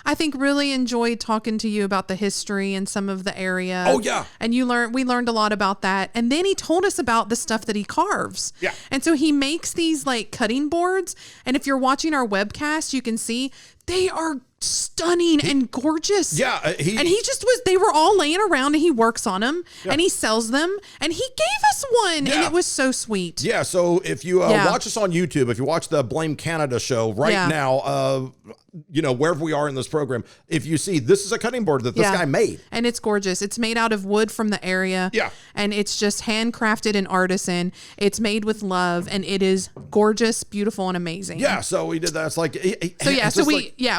I think really enjoyed talking to you about the history and some of the area. Oh, yeah. And we learned a lot about that. And then he told us about the stuff that he carves. Yeah. And so he makes these like cutting boards. And if you're watching our webcast, you can see they are stunning and gorgeous. Yeah. They were all laying around and he works on them and he sells them and he gave us one and it was so sweet. Yeah. So if you watch us on YouTube, if you watch the Blame Canada show right now, wherever we are in this program, if you see, this is a cutting board that this guy made. And it's gorgeous. It's made out of wood from the area. Yeah. And it's just handcrafted and artisan. It's made with love and it is gorgeous, beautiful, and amazing. Yeah. So we did that. It's like,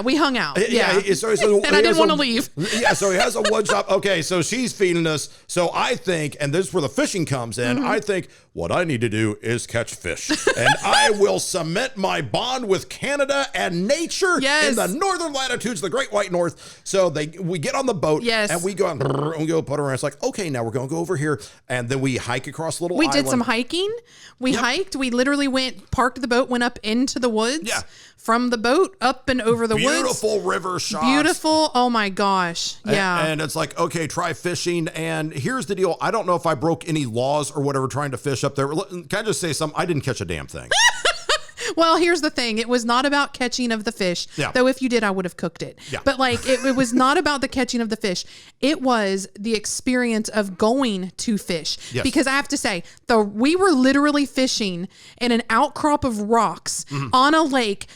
we hung out. And I didn't want to leave. Yeah. So he has a wood shop. Okay. So she's feeding us. So I think, and this is where the fishing comes in. I think what I need to do is catch fish and I will cement my bond with Canada and nature. Yes. In the northern latitudes, the Great White North. So we get on the boat and we go and we go put around. It's like, okay, now we're going to go over here. And then we hike across a little island. We did some hiking. We hiked. We literally parked the boat, went up into the woods. Yeah. From the boat up and over the woods. Beautiful river shots. Beautiful. Oh my gosh. Yeah. And it's like, okay, try fishing. And here's the deal. I don't know if I broke any laws or whatever trying to fish up there. Can I just say something? I didn't catch a damn thing. Well, here's the thing. It was not about catching of the fish. Yeah. Though if you did, I would have cooked it. Yeah. But it was not about the catching of the fish. It was the experience of going to fish. Yes. Because I have to say, we were literally fishing in an outcrop of rocks on a lake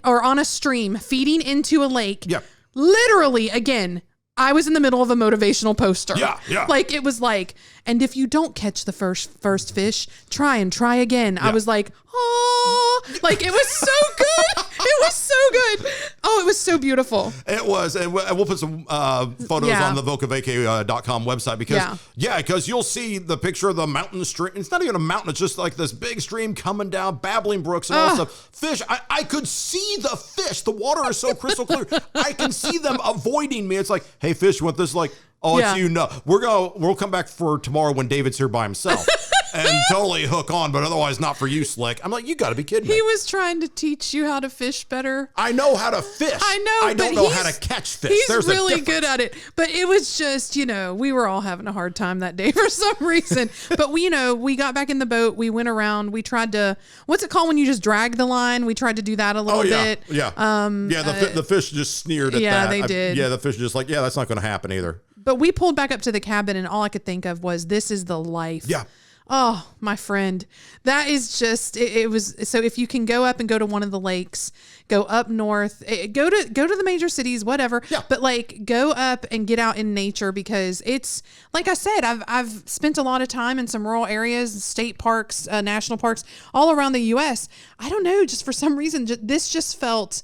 on a stream feeding into a lake. Yeah. Literally, again, I was in the middle of a motivational poster. Yeah. It was like, and if you don't catch the first fish, try again. Yeah. I was like, oh, it was so good. It was so good. Oh, it was so beautiful. It was. And we'll put some photos on the vocavacay.com website because you'll see the picture of the mountain stream. It's not even a mountain. It's just like this big stream coming down, babbling brooks and all that stuff. Fish. I could see the fish. The water is so crystal clear. I can see them avoiding me. It's like, hey, fish, you want this? Like, it's you. No, we'll come back for tomorrow when David's here by himself and totally hook on, but otherwise not for you, Slick. I'm like, you got to be kidding me. He was trying to teach you how to fish better. I know how to fish. I know. I don't know how to catch fish. He's really good at it. But it was just, we were all having a hard time that day for some reason. But we got back in the boat. We went around. We tried to, what's it called when you just drag the line? We tried to do that a little bit. Yeah. The fish just sneered at that. Yeah, they did. The fish just like, that's not going to happen either. But we pulled back up to the cabin and all I could think of was, this is the life. Yeah. Oh, my friend. That is just, it was, so if you can go up and go to one of the lakes, go up north, go to the major cities, whatever. Yeah. But go up and get out in nature because it's, like I said, I've spent a lot of time in some rural areas, state parks, national parks, all around the U.S. I don't know, just for some reason, this just felt...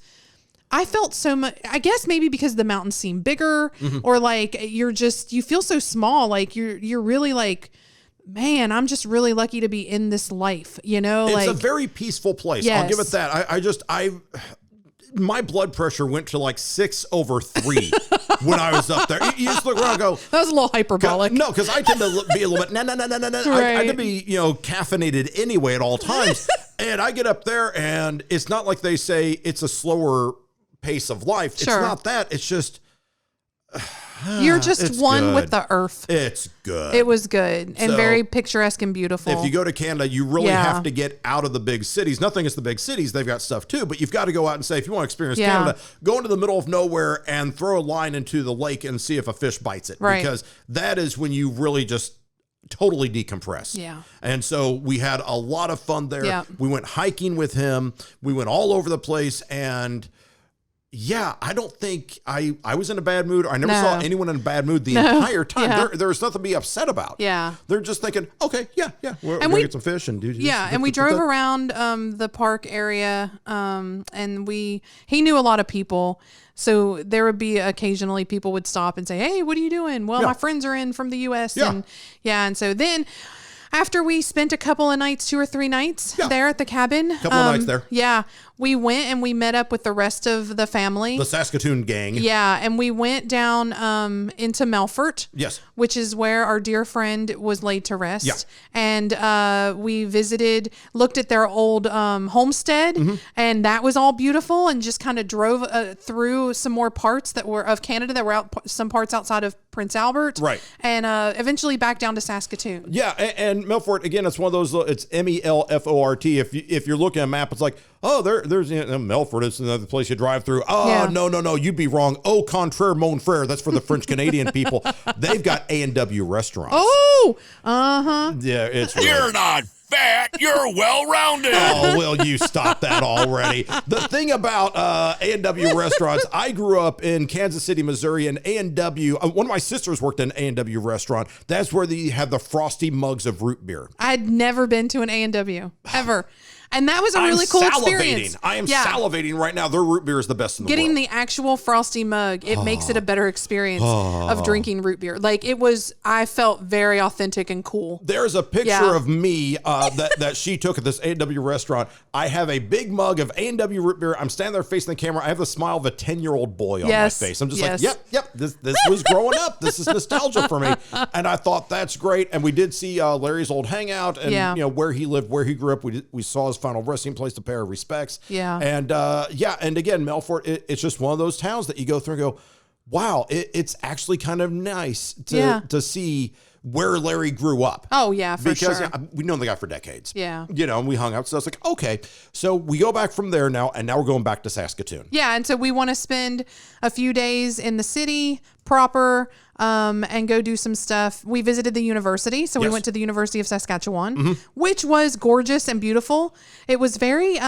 I felt so much, I guess maybe because the mountains seem bigger or you feel so small. You're really man, I'm just really lucky to be in this life, It's a very peaceful place. Yes. I'll give it that. My blood pressure went to 6/3 when I was up there. You just look around and go. That was a little hyperbolic. No, because I tend to be a little bit, no. Right. I tend to be, caffeinated anyway at all times. And I get up there and it's not like they say it's a slower pace of life. Sure. It's not that. It's just you're just one with the earth. It's good. It was good and very picturesque and beautiful. If you go to Canada, you really have to get out of the big cities. Nothing against the big cities. They've got stuff too, but you've got to go out and say, if you want to experience Canada, go into the middle of nowhere and throw a line into the lake and see if a fish bites it. Right. Because that is when you really just totally decompress. Yeah. And so we had a lot of fun there. Yeah. We went hiking with him. We went all over the place and I don't think I was in a bad mood. I never saw anyone in a bad mood the entire time. Yeah. There was nothing to be upset about. Yeah. They're just thinking, okay, we're going to get some fish and do this. Yeah, and we drove around the park area and he knew a lot of people. So there would be occasionally people would stop and say, hey, what are you doing? Well, my friends are in from the U.S. Yeah. And so then... After we spent a couple of nights, 2 or 3 nights there at the cabin. Couple of nights there. Yeah. we went and we met up with the rest of the family. The Saskatoon gang. Yeah, and we went down into Melfort. Yes. Which is where our dear friend was laid to rest. Yeah. And we visited, looked at their old homestead, and that was all beautiful, and just kind of drove through some more parts that were of Canada that were some parts outside of Prince Albert. Right. And eventually back down to Saskatoon. Yeah, and Melfort, again, it's one of those, it's Melfort. If you're looking at a map, it's like, oh, there's Melfort. It's another place you drive through. Oh, yeah. No, you'd be wrong. Au contraire, mon frère. That's for the French Canadian people. They've got A&W restaurants. Oh, uh-huh. Yeah, it's You're not fat. You're well-rounded. Oh, will you stop that already? The thing about A&W restaurants, I grew up in Kansas City, Missouri, and A&W, one of my sisters worked in an A&W restaurant. That's where they have the frosty mugs of root beer. I'd never been to an A&W, ever. And that was a really cool experience. I am salivating right now. Their root beer is the best in the world. Getting the actual frosty mug, it makes it a better experience of drinking root beer. Like I felt very authentic and cool. There's a picture of me that she took at this A&W restaurant. I have a big mug of A&W root beer. I'm standing there facing the camera. I have the smile of a 10-year-old boy on my face. I'm just like, yep. This was growing up. This is nostalgia for me. And I thought that's great. And we did see Larry's old hangout and where he lived, where he grew up. We saw his final resting place to pay our respects. Yeah. And and again, Melfort, it's just one of those towns that you go through and go, wow, it's actually kind of nice to see where Larry grew up. Oh, yeah, for sure. Because we've known the guy for decades. Yeah. And we hung out. So I was like, okay. So we go back from there now, and now we're going back to Saskatoon. Yeah, and so we want to spend a few days in the city proper and go do some stuff. We visited the university. So we went to the University of Saskatchewan, which was gorgeous and beautiful. It was very,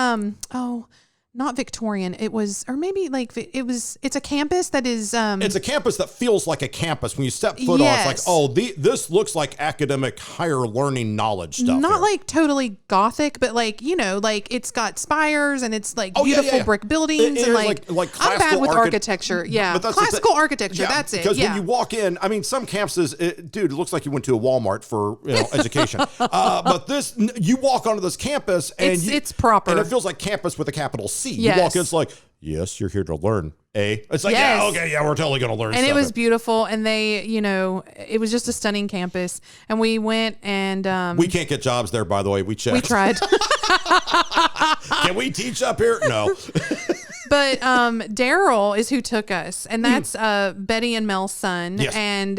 not Victorian. It was, or maybe it's a campus that is. It's a campus that feels like a campus. When you step foot on, it's like, oh, this looks like academic higher learning knowledge stuff. Not like totally Gothic, but it's got spires and it's like beautiful brick buildings and like I'm bad with architecture. Yeah, classical architecture. Yeah, that's it. Because when you walk in, I mean, some campuses, it looks like you went to a Walmart for education. But this, you walk onto this campus and it's proper, and it feels like campus with a capital C. You walk in, it's like, yes, you're here to learn. It's like, we're totally going to learn. And it was beautiful. And they, it was just a stunning campus. And we went and we can't get jobs there, by the way. We checked. We tried. Can we teach up here? No. But Daryl is who took us, and that's Betty and Mel's son. Yes. And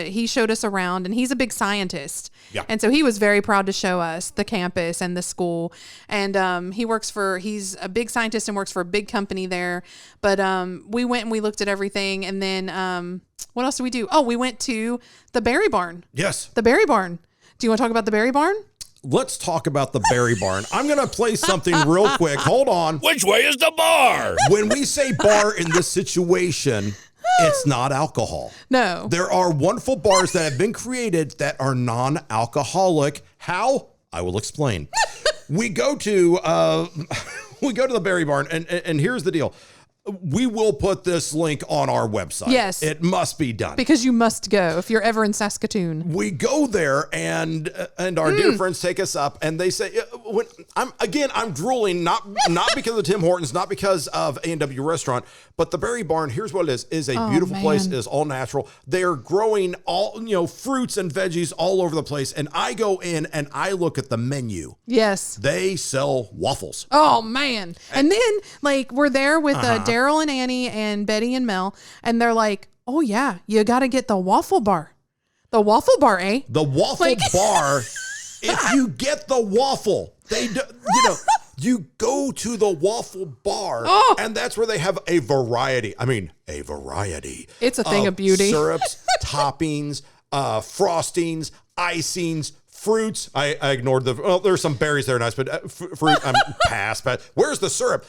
he showed us around, and he's a big scientist. Yeah. And so he was very proud to show us the campus and the school. And he's a big scientist and works for a big company there. But we went and we looked at everything, and then what else did we do? Oh, we went to the Berry Barn. Yes. The Berry Barn. Do you want to talk about the Berry Barn? Let's talk about the Berry Barn. I'm going to play something real quick. Hold on. Which way is the bar? When we say bar in this situation, it's not alcohol. No. There are wonderful bars that have been created that are non-alcoholic. How? I will explain. We go to the Berry Barn, and here's the deal. We will put this link on our website. Yes. It must be done. Because you must go if you're ever in Saskatoon. We go there and our dear friends take us up and they say, I'm drooling, not because of Tim Hortons, not because of A&W restaurant, but the Berry Barn, here's what it is a beautiful place. It is all natural. They're growing all, fruits and veggies all over the place. And I go in and I look at the menu. Yes. They sell waffles. Oh man. And then we're there with Daryl and Annie and Betty and Mel, and they're like, oh yeah, you got to get the waffle bar. The waffle bar, eh? The waffle bar, if you get the waffle, you go to the waffle bar, and that's where they have a variety. I mean, a variety. It's a thing of beauty. Syrups, toppings, frostings, icings, fruits. I ignored there's some berries there, nice, but fruit, I'm past. But where's the syrup?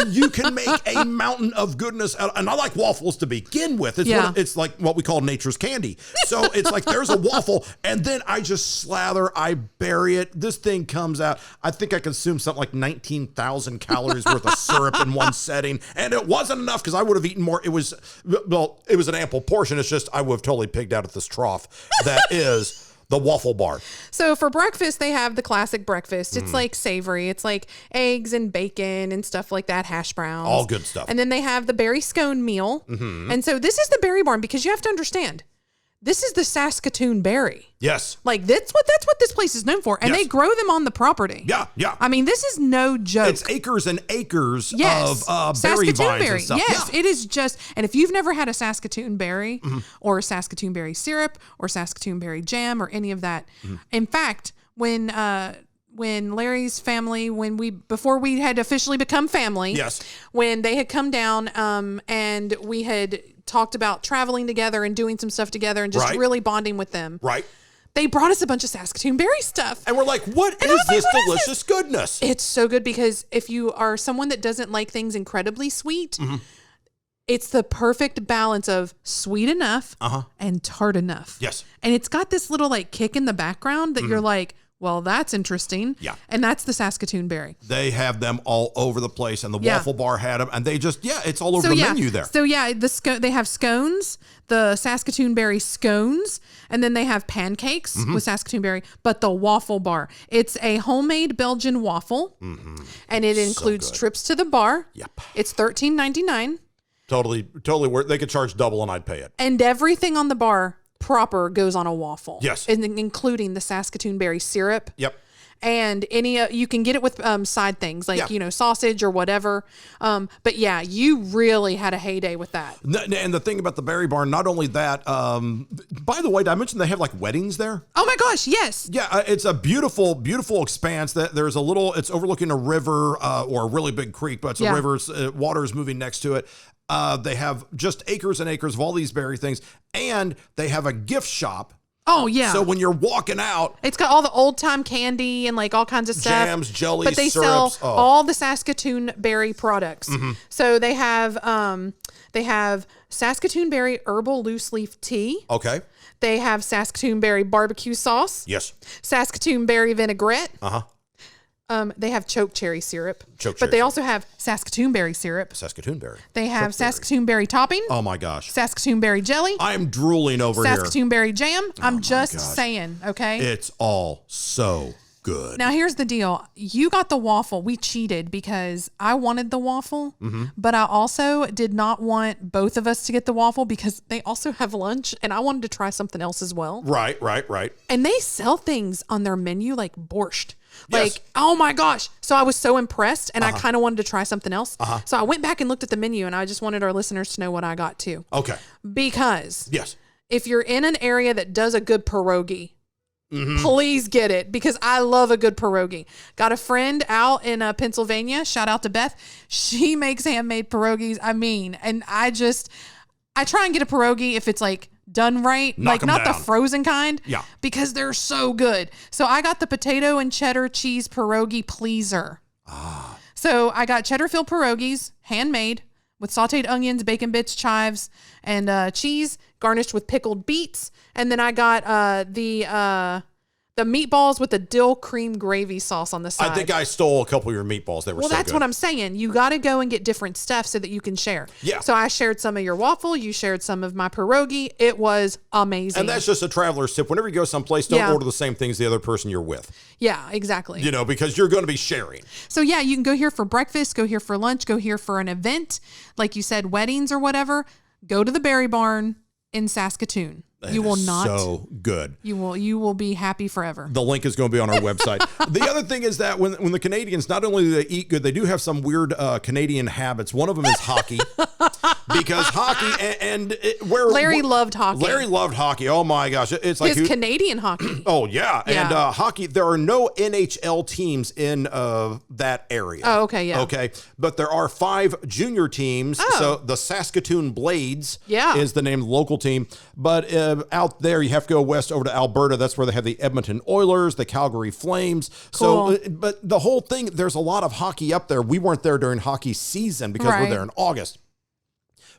You can make a mountain of goodness out, and I like waffles to begin with. It's like what we call nature's candy. So it's like there's a waffle, and then I just slather, I bury it. This thing comes out. I think I consumed something like 19,000 calories worth of syrup in one setting, and it wasn't enough because I would have eaten more. It was an ample portion. It's just I would have totally pigged out at this trough. That is The waffle bar. So for breakfast, they have the classic breakfast. It's like savory. It's like eggs and bacon and stuff like that, hash browns. All good stuff. And then they have the berry scone meal. And so this is the berry barn, because you have to understand, this is the Saskatoon berry. Yes. Like that's what this place is known for. And they grow them on the property. Yeah, yeah. I mean, this is no joke. It's acres and acres of berry Saskatoon vines berry. and stuff. Yes, Yeah. it is just, and if you've never had a Saskatoon berry or Saskatoon berry syrup or Saskatoon berry jam or any of that, in fact, when Larry's family, before we had officially become family, yes, when they had come down and we had talked about traveling together and doing some stuff together and just really bonding with them. Right. They brought us a bunch of Saskatoon berry stuff. And we're like, what is this delicious goodness? It's so good, because if you are someone that doesn't like things incredibly sweet, it's the perfect balance of sweet enough and tart enough. Yes. And it's got this little like kick in the background that you're like, well, that's interesting. Yeah. And that's the Saskatoon berry. They have them all over the place, and the waffle bar had them, and they just, it's all over the menu there. So they have scones, the Saskatoon berry scones, and then they have pancakes with Saskatoon berry, but the waffle bar, it's a homemade Belgian waffle, and it includes trips to the bar. Yep. It's $13.99. Totally worth. They could charge double and I'd pay it. And everything on the bar proper goes on a waffle. Yes. And including the Saskatoon berry syrup. Yep. And any you can get it with side things like sausage or whatever. But yeah, you really had a heyday with that. And the thing about the berry barn, not only that. By the way, did I mention they have like weddings there? Oh my gosh, yes. Yeah, it's a beautiful, beautiful expanse. That there's it's overlooking a river or a really big creek, but it's a river. Water is moving next to it. They have just acres and acres of all these berry things, and they have a gift shop. Oh yeah. So when you're walking out, it's got all the old time candy and like all kinds of stuff. Jams, jellies, but they syrups, sell all the Saskatoon berry products. So they have Saskatoon berry herbal loose leaf tea. Okay. They have Saskatoon berry barbecue sauce. Yes. Saskatoon berry vinaigrette. Uh-huh. They have choke cherry syrup. But they also have Saskatoon berry syrup. Saskatoon berry. They have Saskatoon berry topping. Oh my gosh. Saskatoon berry jelly. I'm drooling over here. Saskatoon berry jam. I'm just saying, okay? It's all so good. Now here's the deal. You got the waffle. We cheated because I wanted the waffle, but I also did not want both of us to get the waffle because they also have lunch and I wanted to try something else as well. Right. And they sell things on their menu like borscht. Like, Yes. oh my gosh. So I was so impressed and I kind of wanted to try something else. So I went back and looked at the menu and I just wanted our listeners to know what I got too. Okay. Because Yes. if you're in an area that does a good pierogi, please get it because I love a good pierogi. Got a friend out in Pennsylvania. Shout out to Beth. She makes handmade pierogies. And I try and get a pierogi if it's like done right, Knock 'em not down. the frozen kind. Yeah. Because they're so good. So I got the potato and cheddar cheese pierogi pleaser. So I got cheddar filled pierogies, handmade, with sauteed onions, bacon bits, chives, and cheese, garnished with pickled beets. And then I got the meatballs with the dill cream gravy sauce on the side. I think I stole a couple of your meatballs. They were so that's good. what I'm saying. You got to go and get different stuff so that you can share. Yeah. So I shared some of your waffle. You shared some of my pierogi. It was amazing. And that's just a traveler's tip. Whenever you go someplace, don't order the same things the other person you're with. Yeah, exactly. Because you're going to be sharing. So yeah, you can go here for breakfast, go here for lunch, go here for an event. Like you said, weddings or whatever. Go to the Berry Barn in Saskatoon. You will not. So good. You will be happy forever. The link is going to be on our website. The other thing is that when the Canadians, not only do they eat good, they do have some weird Canadian habits. One of them is hockey. Because hockey Larry loved hockey. Larry loved hockey. Oh my gosh. It's like his Canadian hockey. Oh yeah. And hockey, there are no NHL teams in that area. Oh, okay, yeah. Okay. But there are 5 junior teams. Oh. So the Saskatoon Blades Yeah. is the name of the local team. But out there, you have to go west over to Alberta. That's where they have the Edmonton Oilers, the Calgary Flames. Cool. So, but the whole thing, there's a lot of hockey up there. We weren't there during hockey season because we're there in August.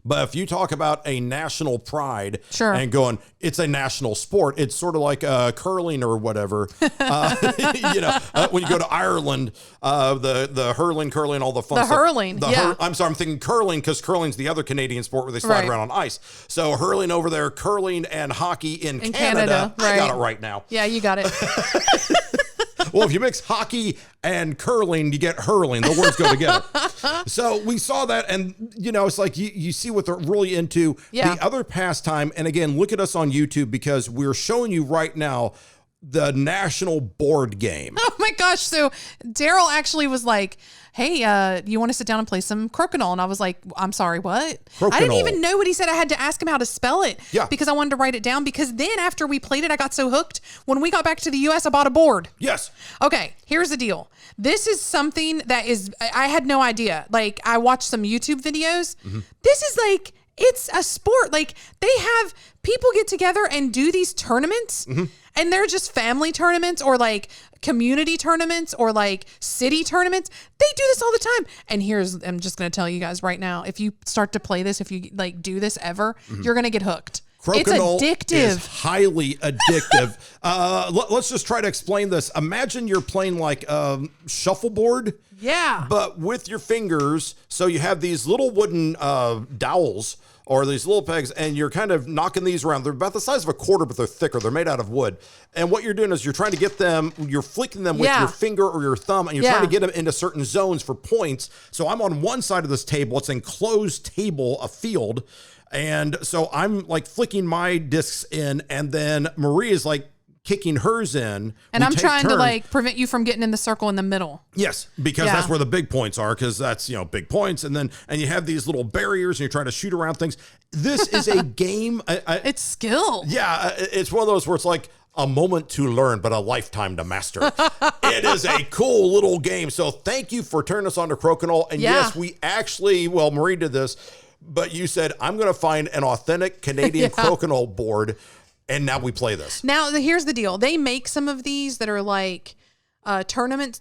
But if you talk about a national pride Sure. and going, it's a national sport, it's sort of like curling or whatever. When you go to Ireland, the hurling, curling, all the fun stuff. Hurling, yeah. I'm sorry, I'm thinking curling because curling's the other Canadian sport where they slide Right. around on ice. So hurling over there, curling and hockey in Canada. Right. I got it right now. Yeah, you got it. Well, if you mix hockey and curling, you get hurling. The words go together. So we saw that, and it's like you see what they're really into. Yeah. The other pastime, and again, look at us on YouTube because we're showing you right now the national board game. Oh my gosh. So Daryl actually was like, hey, you want to sit down and play some Crokinole? And I was like, I'm sorry, what? Crokinole. I didn't even know what he said. I had to ask him how to spell it because I wanted to write it down, because then after we played it, I got so hooked. When we got back to the US, I bought a board. Yes. Okay, here's the deal. This is something that I had no idea. Like, I watched some YouTube videos. Mm-hmm. This is like, it's a sport. Like, they have people get together and do these tournaments, and they're just family tournaments or like community tournaments or like city tournaments. They do this all the time. And I'm just going to tell you guys right now, if you start to play this, if you like do this ever, you're going to get hooked. Crokinole it's addictive. Is highly addictive. Let's just try to explain this. Imagine you're playing like shuffleboard. Yeah. But with your fingers. So you have these little wooden dowels or these little pegs, and you're kind of knocking these around. They're about the size of a quarter, but they're thicker. They're made out of wood. And what you're doing is you're trying to get them, you're flicking them with your finger or your thumb, and you're trying to get them into certain zones for points. So I'm on one side of this table. It's an enclosed table, a field. And so I'm like flicking my discs in, and then Marie is like kicking hers in. And I'm trying to like prevent you from getting in the circle in the middle. Yes, because that's where the big points are, because that's, big points. And you have these little barriers and you're trying to shoot around things. This is a game. It's skill. Yeah, it's one of those where it's like a moment to learn, but a lifetime to master. It is a cool little game. So thank you for turning us on to Crokinole. And yes, we actually, Marie did this, but you said, I'm going to find an authentic Canadian Crokinole board. And now we play this. Now, here's the deal. They make some of these that are like tournament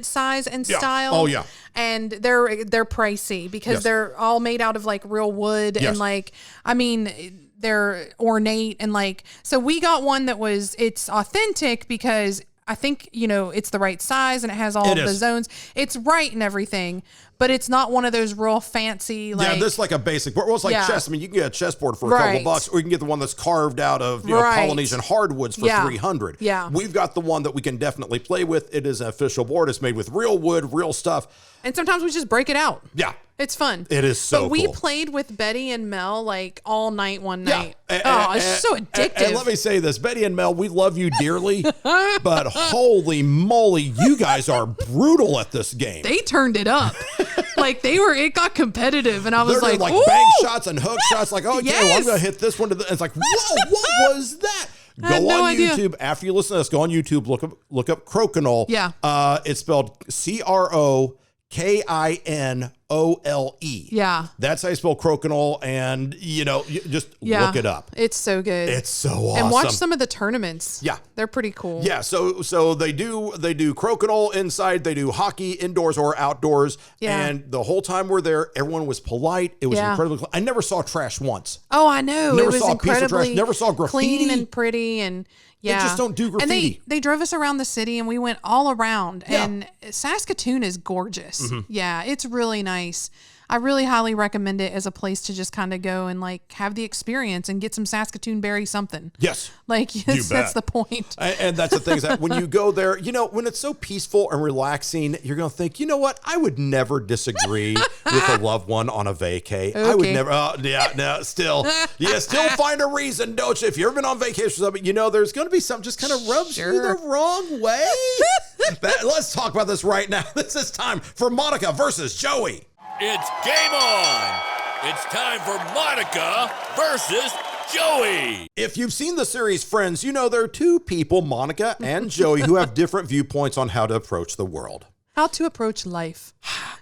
size and style. Oh, yeah. And they're pricey because they're all made out of like real wood and like, I mean, they're ornate and like, so we got one that it's authentic because I think, it's the right size and it has all of the zones. It's right and everything, but it's not one of those real fancy, like... Yeah, this is like a basic board. Well, it's like chess. I mean, you can get a chessboard for a couple of bucks, or you can get the one that's carved out of Polynesian hardwoods for $300. Yeah. We've got the one that we can definitely play with. It is an official board. It's made with real wood, real stuff. And sometimes we just break it out. Yeah. It's fun. It is so But we cool. played with Betty and Mel like all night one night. It's so addictive. And let me say this, Betty and Mel, we love you dearly, but holy moly, you guys are brutal at this game. They turned it up. It got competitive, and I was like ooh! Bank shots and hook shots, like, oh, yeah, well, I'm going to hit this one. It's like, whoa, what was that? Go on YouTube. After you listen to this, go on YouTube, look up Crokinole. Yeah. It's spelled Crokinole. Yeah. That's how you spell Crokinole, and just look it up. It's so good. It's so awesome. And watch some of the tournaments. Yeah. They're pretty cool. Yeah, so they do Crokinole inside, they do hockey indoors or outdoors. Yeah. And the whole time we're there, everyone was polite. It was incredibly I never saw trash once. Oh, I know. Never it was saw a piece of trash, never saw graffiti. Clean and pretty and They just don't do graffiti. And they drove us around the city and we went all around. Yeah. And Saskatoon is gorgeous. Mm-hmm. Yeah, it's really nice. I really highly recommend it as a place to just kind of go and like have the experience and get some Saskatoon berry something. Yes. That's the point. And that's the thing is that when you go there, when it's so peaceful and relaxing, you're going to think, you know what? I would never disagree with a loved one on a vacay. Okay. I would never. Still find a reason, don't you? If you've ever been on vacation or something, there's going to be something just kind of rubs you the wrong way. Let's talk about this right now. This is time for Monica versus Joey. It's game on! It's time for Monica versus Joey! If you've seen the series Friends, there are two people, Monica and Joey, who have different viewpoints on how to approach the world. How to approach life.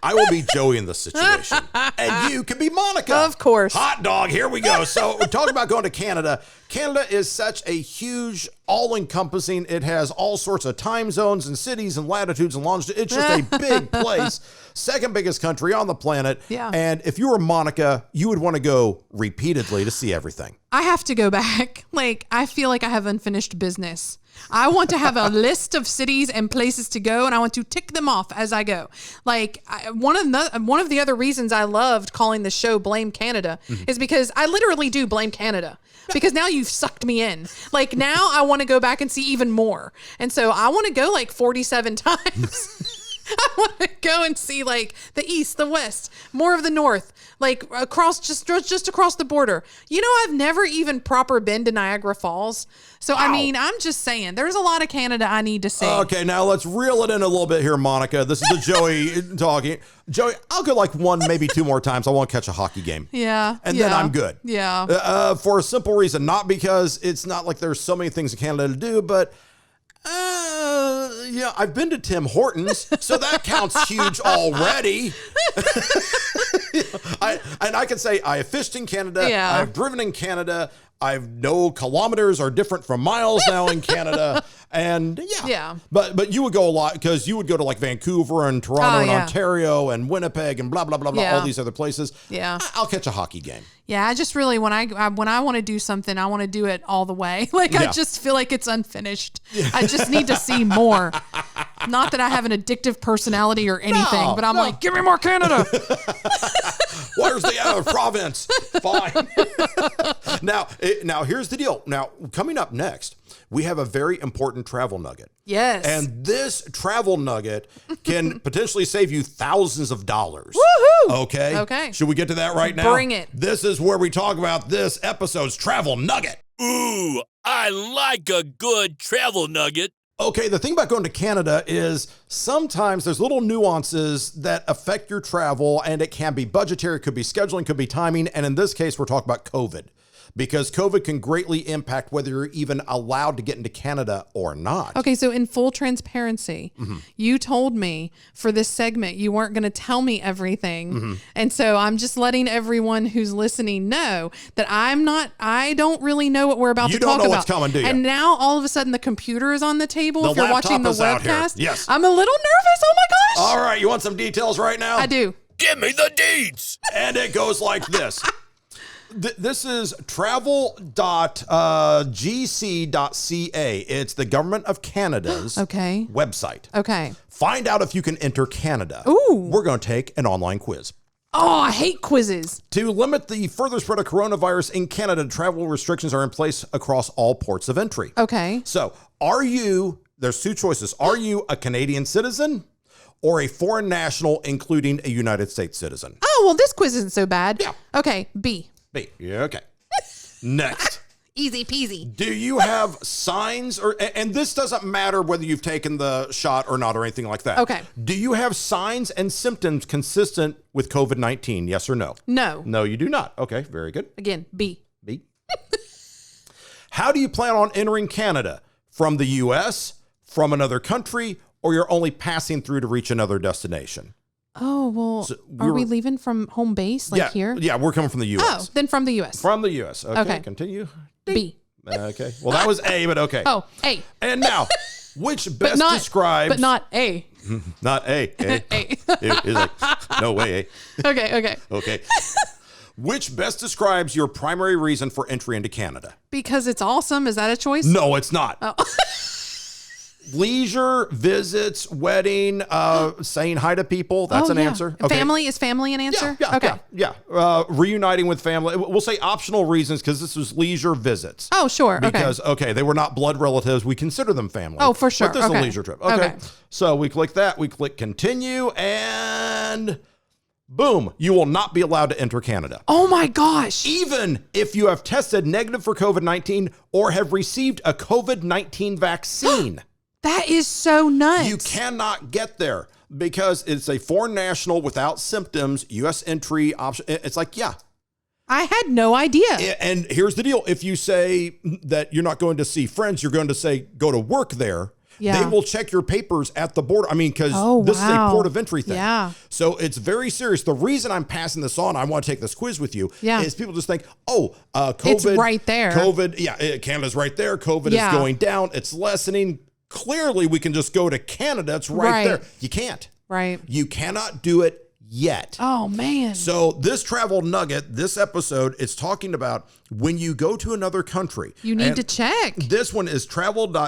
I will be Joey in this situation. And you can be Monica. Of course. Hot dog, here we go. So we're talking about going to Canada. Canada is such a huge, all-encompassing, it has all sorts of time zones and cities and latitudes and longitudes. It's just a big place. Second biggest country on the planet. Yeah. And if you were Monica, you would want to go repeatedly to see everything. I have to go back. Like, I feel like I have unfinished business. I want to have a list of cities and places to go, and I want to tick them off as I go. Like, one of the other reasons I loved calling the show Blame Canada is because I literally do blame Canada. Because now you've sucked me in. Like, now I want to go back and see even more. And so I want to go like 47 times. I want to go and see like the east, the west, more of the north, like across just across the border. You know, I've never even proper been to Niagara Falls. So, I mean, I'm just saying there's a lot of Canada I need to see. Okay, now let's reel it in a little bit here, Monica. This is the Joey talking. Joey, I'll go like one, maybe two more times. I want to catch a hockey game. Yeah. And then I'm good. Yeah. For a simple reason, not because it's not like there's so many things in Canada to do, but yeah, I've been to Tim Hortons, so that counts huge already. I can say I have fished in Canada. Yeah. I've driven in Canada. I know kilometers are different from miles now in Canada. And yeah. But you would go a lot because you would go to like Vancouver and Toronto and Ontario and Winnipeg and blah, blah, blah, blah, all these other places. Yeah. I'll catch a hockey game. Yeah, I just really, when I want to do something, I want to do it all the way. Like, I just feel like it's unfinished. I just need to see more. Not that I have an addictive personality or anything, but I'm like, give me more Canada. Where's the other province? Fine. Now, here's the deal. Now, coming up next, we have a very important travel nugget. Yes. And this travel nugget can potentially save you thousands of dollars. Woohoo! Okay. Should we get to that right now? Bring it. This is where we talk about this episode's travel nugget. Ooh, I like a good travel nugget. Okay, the thing about going to Canada is sometimes there's little nuances that affect your travel, and it can be budgetary, could be scheduling, could be timing. And in this case, we're talking about COVID. Because COVID can greatly impact whether you're even allowed to get into Canada or not. Okay, so in full transparency, you told me for this segment you weren't going to tell me everything. And so I'm just letting everyone who's listening know that I don't really know what we're about to talk about. You don't know what's coming, do you? And now all of a sudden the computer is on the table if you're watching the webcast. Yes. I'm a little nervous. Oh my gosh. All right, you want some details right now? I do. Give me the deeds. And it goes like this. This is travel.gc.ca. It's the Government of Canada's website. Okay. Find out if you can enter Canada. Ooh. We're going to take an online quiz. Oh, I hate quizzes. To limit the further spread of coronavirus in Canada, travel restrictions are in place across all ports of entry. Okay. So, there's two choices. Are you a Canadian citizen or a foreign national, including a United States citizen? Oh, well, this quiz isn't so bad. Yeah. Okay, B. Yeah, okay. Next. Easy peasy. Do you have signs and this doesn't matter whether you've taken the shot or not or anything like that. Okay. Do you have signs and symptoms consistent with COVID-19? Yes or no? No. No, you do not. Okay, very good. Again, B. How do you plan on entering Canada? From the U.S., from another country, or you're only passing through to reach another destination? Oh, well, are we leaving from home base, here? Yeah, we're coming from the U.S. Oh, then from the U.S. From the U.S. Okay, continue. B. Okay. Well, that was A, but okay. Oh, A. And now, which best describes... But not A. Not A. A. It's like, no way, A. Okay. Which best describes your primary reason for entry into Canada? Because it's awesome. Is that a choice? No, it's not. Oh. Leisure, visits, wedding, saying hi to people. That's an answer. Okay. Family, is family an answer? Yeah. Reuniting with family. We'll say optional reasons because this was leisure visits. Oh, sure. Because, they were not blood relatives. We consider them family. Oh, for sure. But this is a leisure trip. Okay. So we click that. We click continue and... boom, you will not be allowed to enter Canada. Oh my gosh. Even if you have tested negative for COVID-19 or have received a COVID-19 vaccine. That is so nuts. You cannot get there because it's a foreign national without symptoms, U.S. entry option. It's like, I had no idea. And here's the deal. If you say that you're not going to see friends, you're going to say go to work there. Yeah. They will check your papers at the border. I mean, because this is a port of entry thing. Yeah. So it's very serious. The reason I'm passing this on, I want to take this quiz with you, is people just think, COVID. It's right there. COVID, Canada's right there. COVID is going down. It's lessening. Clearly, we can just go to Canada. It's right there. You can't. Right. You cannot do it yet. Oh, man. So this travel nugget, this episode, it's talking about when you go to another country. You need to check. This one is travel.gc.ca.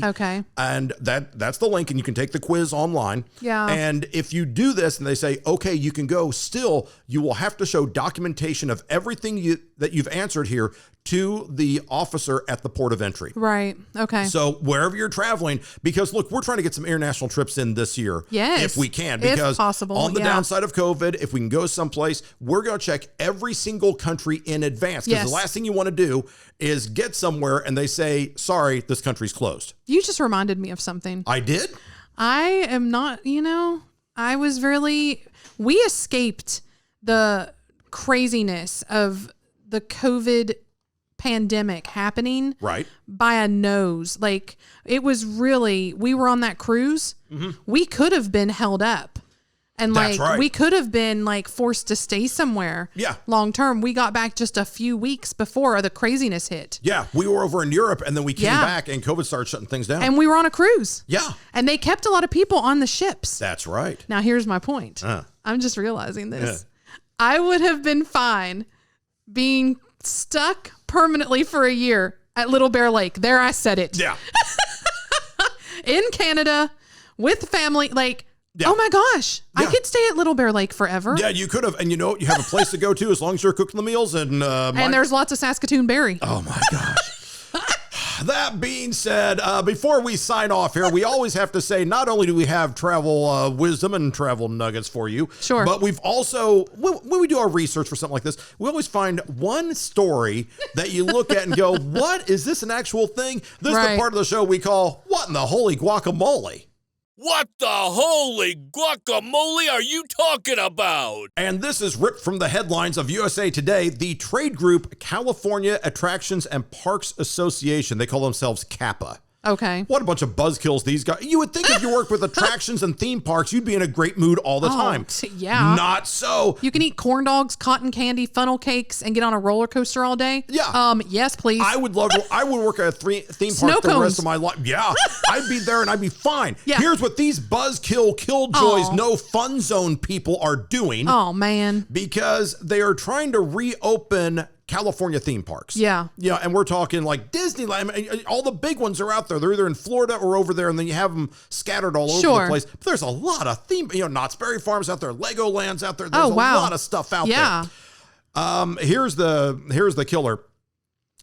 Okay. And that's the link, and you can take the quiz online. Yeah. And if you do this and they say, okay, you can go, still, you will have to show documentation of everything that you've answered here to the officer at the port of entry. Right. Okay. So wherever you're traveling, because look, we're trying to get some international trips in this year. Yes. If we can, because if possible, on the downside of COVID, if we can go someplace, we're going to check every single country in advance. Because the last thing you want to do is get somewhere and they say, sorry, this country's closed. You just reminded me of something. I did? I am not, we escaped the craziness of the COVID pandemic happening by a nose. Like, it was really, we were on that cruise. Mm-hmm. We could have been held up. And we could have been forced to stay somewhere long term. We got back just a few weeks before the craziness hit. Yeah. We were over in Europe and then we came back and COVID started shutting things down. And we were on a cruise. Yeah. And they kept a lot of people on the ships. That's right. Now, here's my point. I'm just realizing this. Yeah. I would have been fine being stuck permanently for a year at Little Bear Lake. There, I said it. Yeah. In Canada with family. Oh my gosh. I could stay at Little Bear Lake forever. Yeah, you could have. And you have a place to go to as long as you're cooking the meals. And there's lots of Saskatoon berry. Oh my gosh. That being said, before we sign off here, we always have to say, not only do we have travel wisdom and travel nuggets for you, but we've also, when we do our research for something like this, we always find one story that you look at and go, what? Is this an actual thing? This is the part of the show we call, What in the Holy Guacamole? What the holy guacamole are you talking about? And this is ripped from the headlines of USA Today. The trade group California Attractions and Parks Association, they call themselves CAPA. Okay. What a bunch of buzzkills these guys. You would think if you worked with attractions and theme parks, you'd be in a great mood all the time. Yeah. Not so. You can eat corn dogs, cotton candy, funnel cakes, and get on a roller coaster all day. Yeah. Yes, please. I would work at a theme park the rest of my life. Yeah. I'd be there and I'd be fine. Yeah. Here's what these killjoys, no fun zone people are doing. Oh, man. Because they are trying to reopen California theme parks. Yeah. Yeah. And we're talking like Disneyland. All the big ones are out there. They're either in Florida or over there, and then you have them scattered all over the place. But there's a lot of Knott's Berry Farm's out there, Legoland's out there. There's a lot of stuff out there. Here's the killer.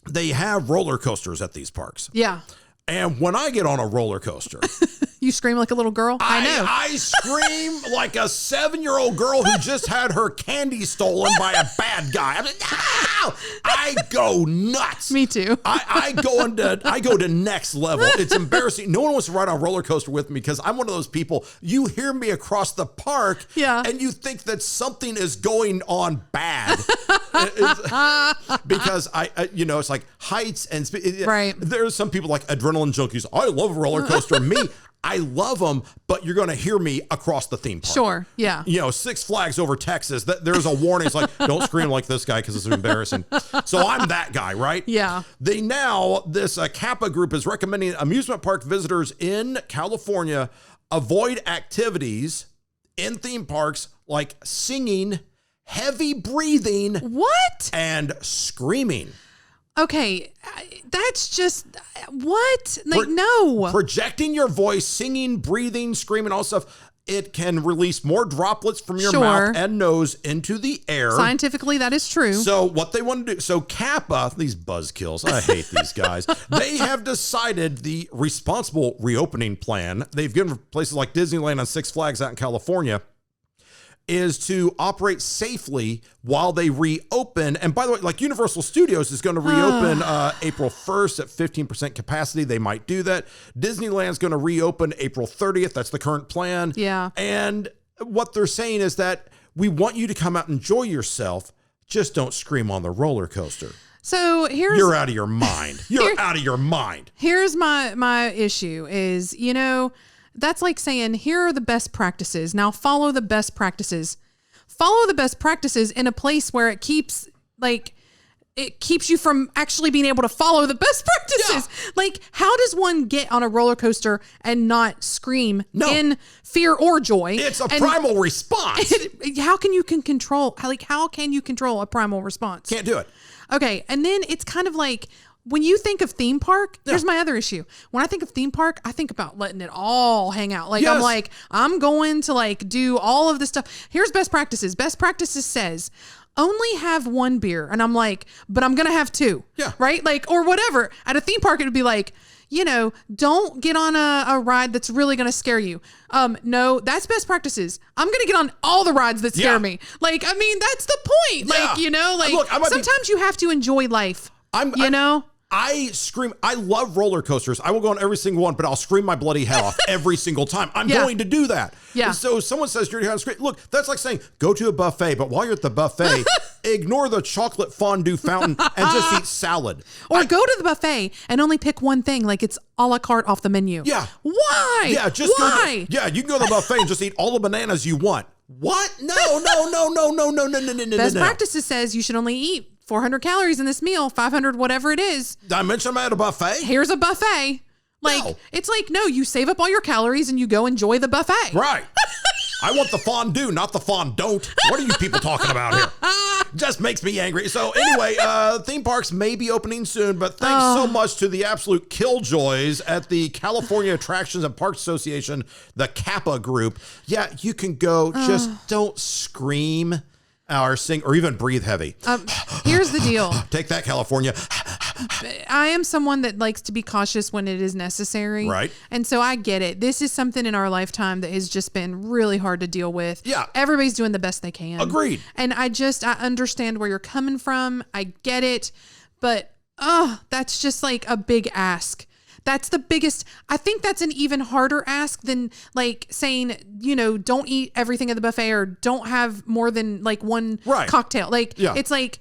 They have roller coasters at these parks. Yeah. And when I get on a roller coaster, you scream like a little girl. I know. I scream like a 7-year-old girl who just had her candy stolen by a bad guy. I'm like, no! I go nuts. Me too. I go to next level. It's embarrassing. No one wants to ride on a roller coaster with me because I'm one of those people. You hear me across the park, and you think that something is going on bad. Because it's like heights and right. There's some people like adrenaline junkies. I love a roller coaster. Me, I love them, but you're going to hear me across the theme park. Sure, yeah. Six Flags over Texas. There's a warning. It's like, don't scream like this guy because it's embarrassing. So I'm that guy, right? Yeah. This Kappa group is recommending amusement park visitors in California avoid activities in theme parks like singing, heavy breathing, and screaming. Okay, that's just, what? No. Projecting your voice, singing, breathing, screaming, all stuff, it can release more droplets from your mouth and nose into the air. Scientifically, that is true. So what they want to do, so Kappa, these buzzkills, I hate these guys. They have decided the responsible reopening plan. They've given places like Disneyland and Six Flags out in California is to operate safely while they reopen. And by the way, like Universal Studios is going to reopen April 1st at 15% capacity. They might do that. Disneyland's going to reopen April 30th. That's the current plan. Yeah. And what they're saying is that we want you to come out and enjoy yourself. Just don't scream on the roller coaster. So you're out of your mind. You're out of your mind. Here's my issue is, that's like saying, here are the best practices. Now follow the best practices. Follow the best practices in a place where it keeps you from actually being able to follow the best practices. Yeah. Like, how does one get on a roller coaster and not scream in fear or joy? It's a primal response. How can you control a primal response? Can't do it. Okay. And then it's kind of like, when you think of theme park, here's my other issue. When I think of theme park, I think about letting it all hang out. Like, I'm like, I'm going to do all of this stuff. Here's best practices. Best practices says, only have one beer. And I'm like, but I'm going to have two. Yeah. Right? Or whatever. At a theme park, it would be like, don't get on a ride that's really going to scare you. No, that's best practices. I'm going to get on all the rides that scare me. That's the point. Look, sometimes you have to enjoy life. I scream. I love roller coasters. I will go on every single one, but I'll scream my bloody head off every single time. I'm going to do that. Yeah. And so someone says you're going to scream. Look, that's like saying go to a buffet, but while you're at the buffet, ignore the chocolate fondue fountain and just eat salad. Or go to the buffet and only pick one thing, like it's a la carte off the menu. Yeah. Why? Yeah. Just why? You can go to the buffet and just eat all the bananas you want. What? No. Best practices says you should only eat 400 calories in this meal, 500, whatever it is. Did I mention I'm at a buffet? Here's a buffet. It's like, no, you save up all your calories and you go enjoy the buffet. Right. I want the fondue, not the fondant. What are you people talking about here? Just makes me angry. So anyway, theme parks may be opening soon, but thanks so much to the absolute killjoys at the California Attractions and Parks Association, the Kappa group. Yeah, you can go. Just don't scream or sing or even breathe heavy. Here's the deal. Take that, California. I am someone that likes to be cautious when it is necessary. Right. And so I get it. This is something in our lifetime that has just been really hard to deal with. Yeah. Everybody's doing the best they can. Agreed. And I understand where you're coming from. I get it. But, that's just like a big ask. That's the biggest. I think that's an even harder ask than saying, don't eat everything at the buffet or don't have more than one cocktail. It's like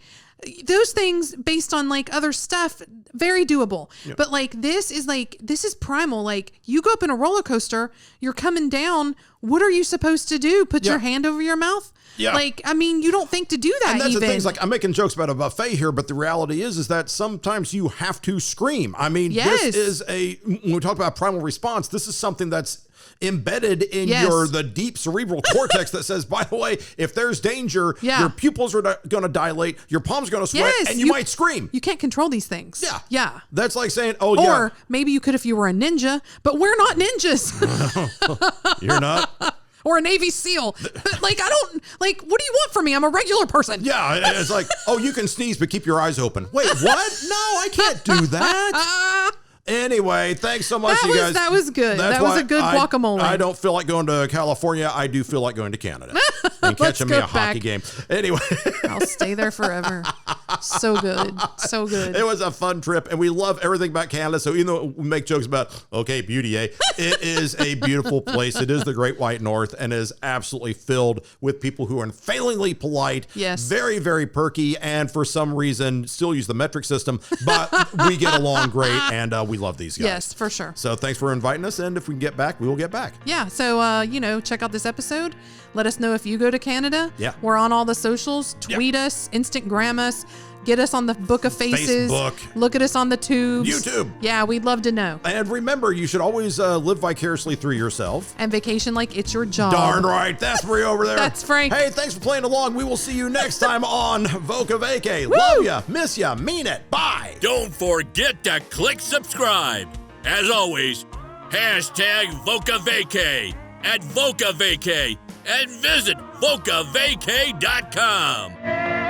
those things based on other stuff, very doable. Yep. But this is primal. You go up in a roller coaster, you're coming down. What are you supposed to do? Put your hand over your mouth? Yeah. You don't think to do that. And that's even. The thing. I'm making jokes about a buffet here, but the reality is that sometimes you have to scream. This is when we talk about primal response, this is something that's embedded in the deep cerebral cortex that says, by the way, if there's danger, your pupils are going to dilate, your palms are going to sweat, and you might scream. You can't control these things. Yeah. Yeah. That's like saying, or maybe you could if you were a ninja, but we're not ninjas. You're not? Or a Navy SEAL. But what do you want from me? I'm a regular person. Yeah, it's like, you can sneeze, but keep your eyes open. Wait, what? No, I can't do that. Anyway, thanks so much, you guys. That was good. That was a good guacamole. I don't feel like going to California. I do feel like going to Canada and catching me a hockey game. Anyway. I'll stay there forever. So good. So good. It was a fun trip, and we love everything about Canada. So even though we make jokes about, beauty, it is a beautiful place. It is the Great White North and is absolutely filled with people who are unfailingly polite. Yes. Very, very perky, and for some reason still use the metric system, but we get along great, and we love these guys. Yes, for sure. So thanks for inviting us, and if we can get back, we will get back. Yeah, so, check out this episode. Let us know if you go to Canada. Yeah. We're on all the socials. Tweet us, Instagram us, get us on the Book of Faces. Facebook. Look at us on the tubes. YouTube. Yeah, we'd love to know. And remember, you should always live vicariously through yourself. And vacation like it's your job. Darn right. That's Marie over there. That's Frank. Hey, thanks for playing along. We will see you next time on Voca Vacay. Love ya, miss ya, mean it. Bye. Don't forget to click subscribe. As always, #Voca Vacay at Voca Vacay and visit vocavacay.com.